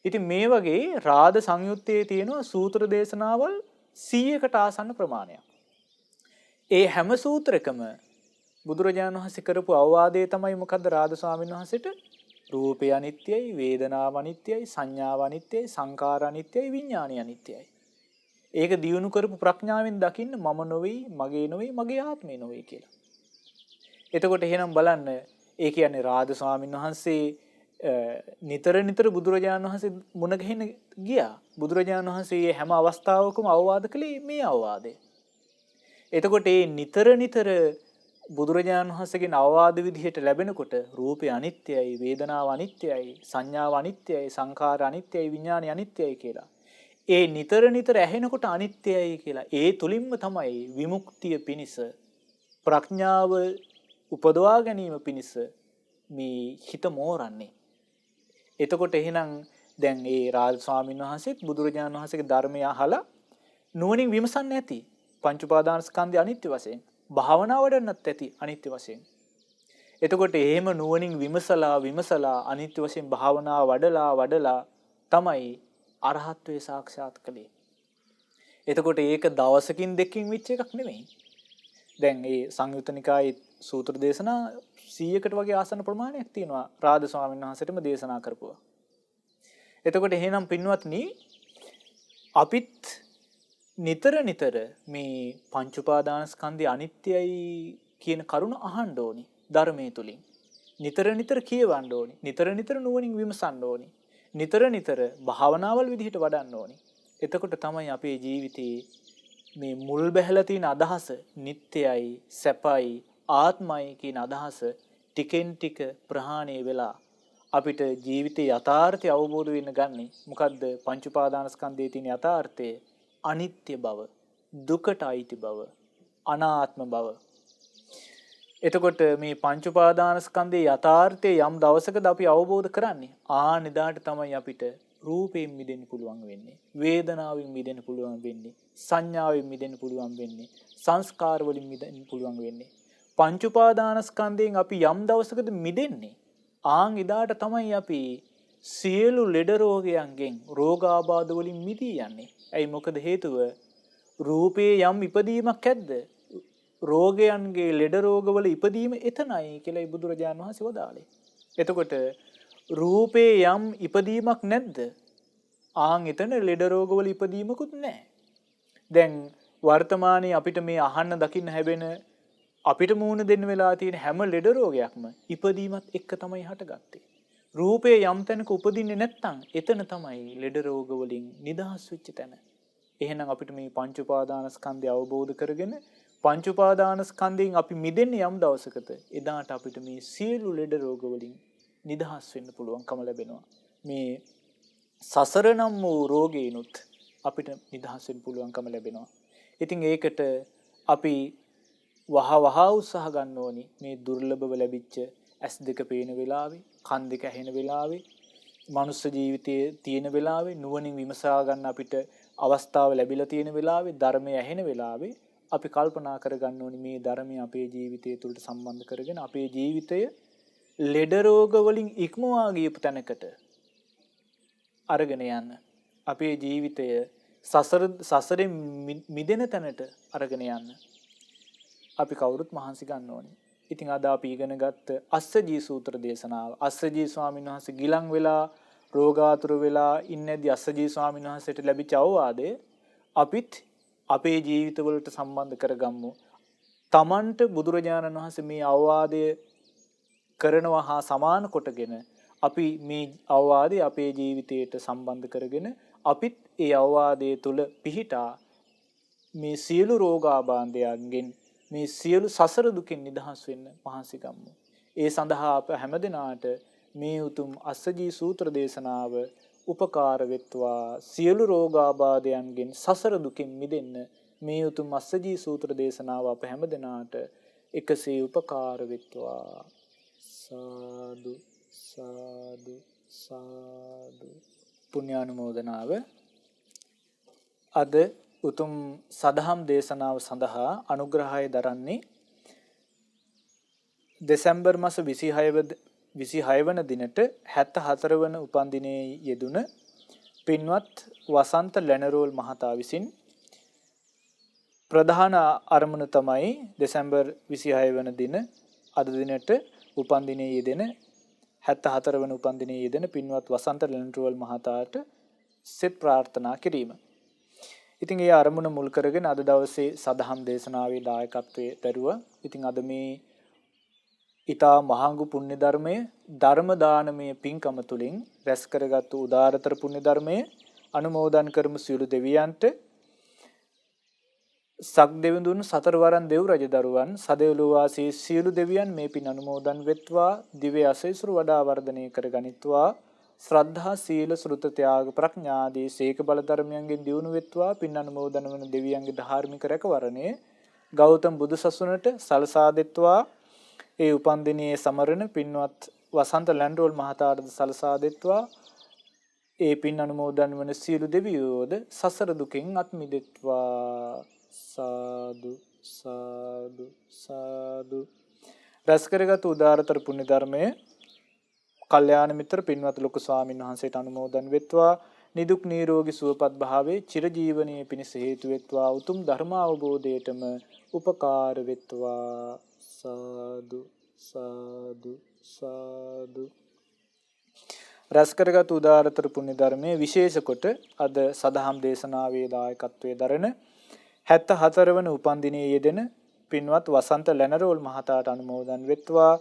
Speaker 1: ඉතින් මේ වගේ රාද සංයුත්තේ තියෙනවා සූත්‍ර දේශනාවල් 100කට ආසන්න ප්‍රමාණයක්. ඒ හැම සූත්‍රකම බුදුරජාණන් වහන්සේ කරපු අවවාදය තමයි මොකද්ද රාද ස්වාමීන් වහන්සේට රූපය අනිත්‍යයි, වේදනාව අනිත්‍යයි, සංඥාව අනිත්‍යයි, සංකාර අනිත්‍යයි, විඥානය අනිත්‍යයි. ඒක දියුණු කරපු ප්‍රඥාවෙන් දකින්න මම නොවේ, මගේ නොවේ, මගේ ආත්මේ නොවේ කියලා. එතකොට එහෙනම් බලන්න ඒ කියන්නේ රාද ස්වාමීන් වහන්සේ නිතර නිතර බුදුරජාණන් වහන්සේ මුණ ගැහෙන්න ගියා. බුදුරජාණන් වහන්සේ හැම අවස්ථාවකම අවවාද කළේ මේ අවවාදය. එතකොට මේ නිතර නිතර බුදුරජාණන් වහන්සේගෙන් අවවාද විදිහට ලැබෙනකොට රූපය අනිත්‍යයි, වේදනාව අනිත්‍යයි, සංඥාව අනිත්‍යයි, සංඛාර අනිත්‍යයි, විඥානය අනිත්‍යයි කියලා. ඒ නිතර නිතර ඇහෙනකොට අනිත්‍යයි කියලා ඒ තුලින්ම තමයි විමුක්තිය පිණිස ප්‍රඥාව උපදවා ගැනීම පිණිස මේ හිත මෝරන්නේ. එතකොට එහෙනම් දැන් ඒ රාජ ස්වාමීන් වහන්සේත් බුදුරජාණන් වහන්සේගේ ධර්මය අහලා නුවණින් විමසන්නේ නැති පංච උපාදාන ස්කන්ධය අනිත්‍ය වශයෙන් භාවනා වඩන්නත් ඇති අනිත්‍ය වශයෙන්. එතකොට එහෙම නුවණින් විමසලා අනිත්‍ය වශයෙන් භාවනා වඩලා තමයි අරහත්ත්වයේ සාක්ෂාත් කළේ. එතකොට ඒක දවසකින් දෙකකින් වෙච්ච එකක් නෙමෙයි. දැන් මේ සංයුත්ත නිකායේ සූත්‍ර දේශනා 100කට වගේ ආසන්න ප්‍රමාණයක් තියෙනවා රාද ස්වාමීන් වහන්සේටම දේශනා කරපුවා. එතකොට එහෙනම් පින්වත්නි අපිත් නිතර නිතර මේ පංච උපාදානස්කන්ධය අනිත්‍යයි කියන කරුණ අහන්න ඕනි ධර්මයේ තුලින්. නිතර නිතර කියවන්න ඕනි. නිතර නිතර නුවණින් විමසන්න ඕනි. නිතර නිතර භාවනාවල් විදිහට වඩන්න ඕනි. එතකොට තමයි අපේ ජීවිතේ මේ මුල් බැහැලා තියෙන අදහස නිට්ටයයි, සැපයි, ආත්මයි කියන අදහස ටිකෙන් ටික ප්‍රහාණය වෙලා අපිට ජීවිතේ යථාර්ථය අවබෝධ වෙන්න ගන්නේ. මොකද්ද පංච උපාදානස්කන්ධයේ තියෙන යථාර්ථය? අනිත්‍ය බව, දුකට අයිති බව, අනාත්ම බව. එතකොට මේ පංච උපාදානස්කන්ධයේ යථාර්ථය යම් දවසකද අපි අවබෝධ කරන්නේ. නිදාට තමයි අපිට රූපයෙන් මිදෙන්න පුළුවන් වෙන්නේ. වේදනාවෙන් මිදෙන්න පුළුවන් වෙන්නේ. සංඥාවෙන් මිදෙන්න පුළුවන් වෙන්නේ. සංස්කාර වලින් මිදෙන්න පුළුවන් වෙන්නේ. පංච උපාදානස්කන්ධයෙන් අපි යම් දවසකද මිදෙන්නේ. ඉදාට තමයි අපි සියලු ලෙඩ රෝගයන්ගෙන් රෝගාබාධ වලින් මිදී යන්නේ. ඇයි මොකද හේතුව? රූපේ යම් ඉපදීමක් ඇද්ද? රෝගයන්ගේ ලෙඩ රෝගවල ඉපදීම එතනයි කියලා බුදුරජාණන් වහන්සේ වදාළේ. එතකොට රූපේ යම් ඉපදීමක් නැද්ද? එතන ලෙඩ රෝගවල ඉපදීමකුත් නැහැ. දැන් වර්තමානයේ අපිට මේ අහන්න දකින්න හැබෙන අපිට මූණ දෙන්න වෙලා තියෙන හැම ලෙඩ රෝගයක්ම ඉපදීමත් එක්ක තමයි හටගත්තේ. රූපේ යම් තැනක උපදින්නේ නැත්නම් එතන තමයි ලෙඩ රෝග වලින් නිදහස් වෙච්ච තැන. එහෙනම් අපිට මේ පංච උපාදානස්කන්ධය අවබෝධ කරගෙන පංච උපාදානස්කන්ධයෙන් අපි මිදෙන්නේ යම් දවසකට. එදාට අපිට මේ සියලු ලෙඩ රෝග වලින් නිදහස් වෙන්න පුළුවන්කම ලැබෙනවා. මේ සසර නම් වූ රෝගේනුත් අපිට නිදහස් වෙන්න පුළුවන්කම ලැබෙනවා. ඉතින් ඒකට අපි වහ උත්සාහ ගන්න ඕනි. මේ දුර්ලභව ලැබිච්ච ඇස් දෙක පේන වෙලාවේ, කන් දෙක ඇහෙන වෙලාවේ, මනුස්ස ජීවිතයේ තියෙන වෙලාවේ, නුවණින් විමසා ගන්න අපිට අවස්ථාව ලැබිලා තියෙන වෙලාවේ, ධර්මය ඇහෙන වෙලාවේ අපි කල්පනා කරගන්න ඕනි මේ ධර්මය අපේ ජීවිතය තුළට සම්බන්ධ කරගෙන අපේ ජීවිතය ලෙඩ රෝග වලින් ඉක්මවා ගියපු තැනකට අරගෙන යන්න. අපේ ජීවිතය සසරෙන් මිදෙන තැනට අරගෙන යන්න. අපි කවුරුත් මහන්සි ගන්න ඕනේ. ඉතින් අද අපි ඉගෙන ගත්ත අස්සජී සූත්‍ර දේශනාව. අස්සජී ස්වාමීන් වහන්සේ ගිලන් වෙලා රෝගාතුර වෙලා ඉන්නේදී අස්සජී ස්වාමීන් වහන්සේට ලැබිච්ච අවවාදය අපිත් අපේ ජීවිතවලට සම්බන්ධ කරගමු. තමන්ට බුදුරජාණන් වහන්සේ මේ අවවාදය කරනවා හා සමාන කොටගෙන අපි මේ අවවාදය අපේ ජීවිතයට සම්බන්ධ කරගෙන අපිත් ඒ අවවාදයේ තුල පිහිටා මේ සියලු රෝගාබාධයන්ගෙන් මේ සියලු සසර දුකින් නිදහස් වෙන්න මහන්සි ගමු. ඒ සඳහා අප හැමදෙනාට මේ උතුම් අස්සජී සූත්‍ර දේශනාව උපකාර වෙත්වා. සියලු රෝගාබාධයන්ගෙන් සසර දුකින් මිදෙන්න මේ උතුම් අස්සජී සූත්‍ර දේශනාව අප හැමදෙනාට එකසේ උපකාර වෙත්වා. සාදු සාදු සාදු. පුණ්‍යානුමෝදනාව. අද උතුම් සදහම් දේශනාව සඳහා අනුග්‍රහය දරන්නේ දෙසැම්බර් මාස 26 වන දිනට 74 වන උපන්දිනයේ යෙදුන පින්වත් වසන්ත ලැනරෝල් මහතා විසින්. ප්‍රධාන අරමුණ තමයි දෙසැම්බර් 26 වන දින අද දිනට උපන්දිනයේ යෙදෙන 74 වන උපන්දිනයේ යෙදෙන පින්වත් වසන්ත ලැනරෝල් මහතාට සෙත් ප්‍රාර්ථනා කිරීම. ඉතින් ඒ අරමුණ මුල් කරගෙන අද දවසේ සදහම් දේශනාවේ දායකත්වයේ දරුවා. ඉතින් අද මේ ඊතා මහඟු පුණ්‍ය ධර්මයේ ධර්ම දානමය පින්කම තුලින් රැස් කරගත්තු උදාරතර පුණ්‍ය ධර්මයේ අනුමෝදන් කරමු සියලු දෙවියන්ට. සක් දෙවිඳුන් සතරවරන් දෙව් රජ දරුවන් සදෙව්ලොව වාසී සියලු දෙවියන් මේ පින් අනුමෝදන් වෙත්වා. දිව්‍ය අසීසුරු වඩා වර්ධනය කරගනිත්වා. ශ්‍රද්ධා සීල සෘත ත්‍යාග ප්‍රඥා ආදී සීක බල ධර්මයන්ගෙන් දියුණු වෙත්වා. පින් අනුමෝදන වන දෙවියන්ගේ ධාර්මික රැකවරණය ගෞතම බුදුසසුනට සලසා දෙත්වා. ඒ උපන්දිනයේ සමරන පින්වත් වසන්ත ලැන්ඩෝල් මහතාට සලසා දෙත්වා. ඒ පින් අනුමෝදන් වන සියලු දෙවියෝද සසර දුකින් අත් මිදෙත්වා. සාදු සාදු සාදු. රැස් කරගත් උදාරතර පුණ්‍ය ධර්මයේ කල්යාණ මිත්‍ර පින්වත් ලොකු ස්වාමීන් වහන්සේට අනුමෝදන් වෙත්වා. නිදුක් නිරෝගී සුවපත් භාවයේ චිරජීවනයේ පිණිස හේතු වෙත්වා. උතුම් ධර්ම අවබෝධයටම උපකාර වෙත්වා. සාදු සාදු සාදු. රැස් කරගත් උදාරතර පුණ්‍ය ධර්මයේ විශේෂ කොට අද සදහම් දේශනාවේ දායකත්වයේ දරන 74 වන උපන්දිනයේ යෙදෙන පින්වත් වසන්ත ලැනරෝල් මහතාට අනුමෝදන් වෙත්වා.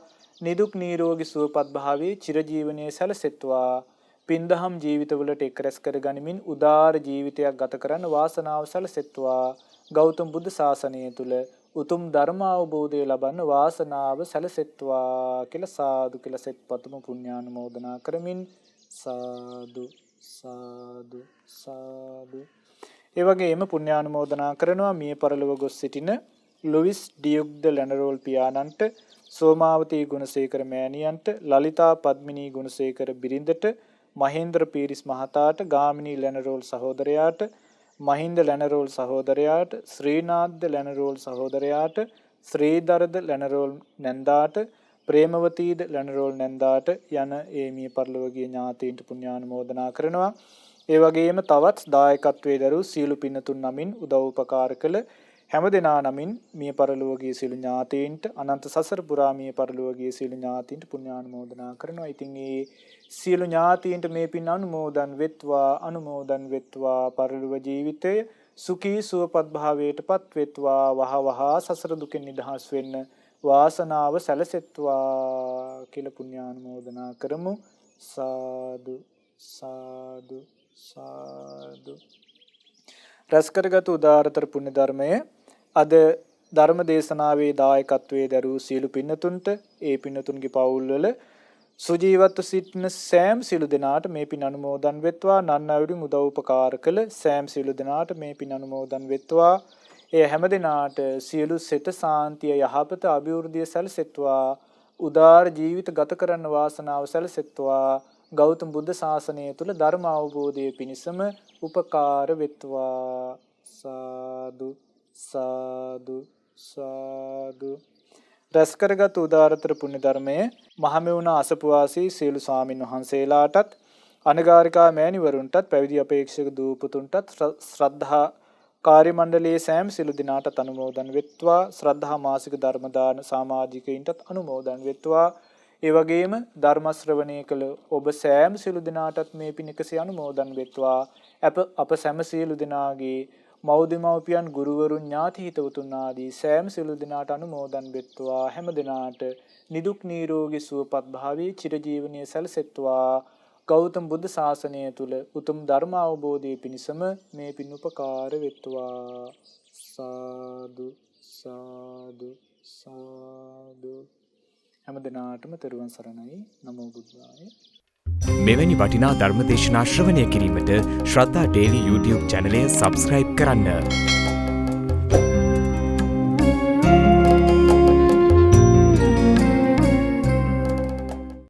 Speaker 1: නිදුක් නිරෝගී සුවපත් භාවයේ චිරජීවනයේ සැලසෙත්වා. පින්දහම් ජීවිතවලට එක් රැස් කර ගනිමින් උදාර ජීවිතයක් ගත කරන්න වාසනාව සැලසෙත්වා. ගෞතම බුදු සාසනය තුල උතුම් ධර්ම අවබෝධය ලබන්න වාසනාව සැලසෙත්වා කියලා සාදු කියලා සෙත්පතුම පුණ්‍යානුමෝදනා කරමින් සාදු සාදු සාදු. ඒ වගේම පුණ්‍යානුමෝදනා කරනවා මිය පරලොව ගොස් සිටින ලුයිස් ඩියුක් ද ලැනරෝල් පියාණන්ට, සෝමාවතී ගුණසේකර මෑණියන්ට, ලලිතා පද්මිනී ගුණසේකර බිරිඳට, මහේන්ද්‍ර පීරිස් මහතාට, ගාමිණී ලැනරෝල් සහෝදරයාට, මහින්ද ලැනරෝල් සහෝදරයාට, ශ්‍රීනාත්ද ලැනරෝල් සහෝදරයාට, ශ්‍රීදරද ලැනරෝල් නැන්දාට, ප්‍රේමවතීද ලැනරෝල් නැන්දාට යන ඒ මිය පරලොවගේ ඥාතීන්ට පුණ්‍යානුමෝදනා කරනවා. ඒ වගේම තවත් දායකත්වයේ දරූ සියලු පින්නතුන් නමින් උදව් උපකාර කළ හැම දෙනා නමින් මිය පරලොවගේ සියලු ඥාතීන්ට අනන්ත සසර පුරා මිය පරලොවගේ සියලු ඥාතීන්ට පුණ්‍යානුමෝදනා කරනවා. ඉතින් ඒ සියලු ඥාතීන්ට මේ පින් අනුමෝදන් වෙත්වා පරලොව ජීවිතය සුඛී සුවපත් භාවයටපත් වෙත්වා, වහවහ සසර දුකෙන් නිදහස් වෙන්න වාසනාව සැලසෙත්වා කියලා පුණ්‍යානුමෝදනා කරමු. සාදු සාදු සාදු. රැස්කරගත් උදාරතර පුණ්‍ය ධර්මය අද ධර්ම දේශනාවේ දායකත්වයේ දරූ සියලු පින්නතුන්ට, ඒ පින්නතුන්ගේ පවුල්වල සුජීවත්ව සිටින සෑම සියලු දෙනාට මේ පින් අනුමෝදන් වෙත්වා. නන්නවුරින් උදව් උපකාර කළ සෑම සියලු දෙනාට මේ පින් අනුමෝදන් වෙත්වා. ඒ හැම දෙනාට සියලු සිත සාන්තිය, යහපත, අභිවෘද්ධිය සැලසෙත්වා. උදාර ජීවිත ගත කරන්න වාසනාව සැලසෙත්වා. ගෞතම බුද්ධ ශාසනය තුල ධර්ම අවබෝධයේ පිණසම උපකාර වෙත්වා. සාදු සාදු සාදු. රැස්කරගත් උදාරතර පුණ්‍ය ධර්මයේ මහමෙවුනා අසපුවාසී සියලු ස්වාමින් වහන්සේලාටත්, අනගාരികා මෑණිවරුන්ටත්, පැවිදි අපේක්ෂක දූපතුන්ටත්, ශ්‍රද්ධා කාර්ය මණ්ඩලයේ සෑම සියලු දිනාටත් අනුමෝදන් වෙත්වා. ශ්‍රද්ධා මාසික ධර්ම දාන සමාජිකයින්ටත් අනුමෝදන් වෙත්වා. ඒ වගේම ධර්ම ශ්‍රවණය කළ ඔබ සෑම සියලු දිනාටත් මේ පින් එකසේ අනුමෝදන් වෙත්වා. අප සෑම සියලු දිනාගේ මව්දෙමව්පියන්, ගුරුවරුන්, ඥාති හිතවතුන් ආදී සෑම සියලු දිනාට අනුමෝදන් වෙත්වා. හැම දිනාට නිදුක් නිරෝගී සුවපත් භාවයේ චිරජීවනයේ සැලසෙත්වා. ගෞතම බුද්ධ ශාසනය තුල උතුම් ධර්ම අවබෝධයේ පිණසම මේ පින් උපකාර වෙත්වා. සාදු සාදු සාදු. හැම දිනාටම තෙරුවන් සරණයි. නමෝ බුද්ධාය.
Speaker 2: මෙවැනි වටිනා ධර්මදේශනා ශ්‍රවණය කිරීමට ශ්‍රද්ධා ඩේලි YouTube චැනලය සබස්ක්‍රයිබ් කරන්න.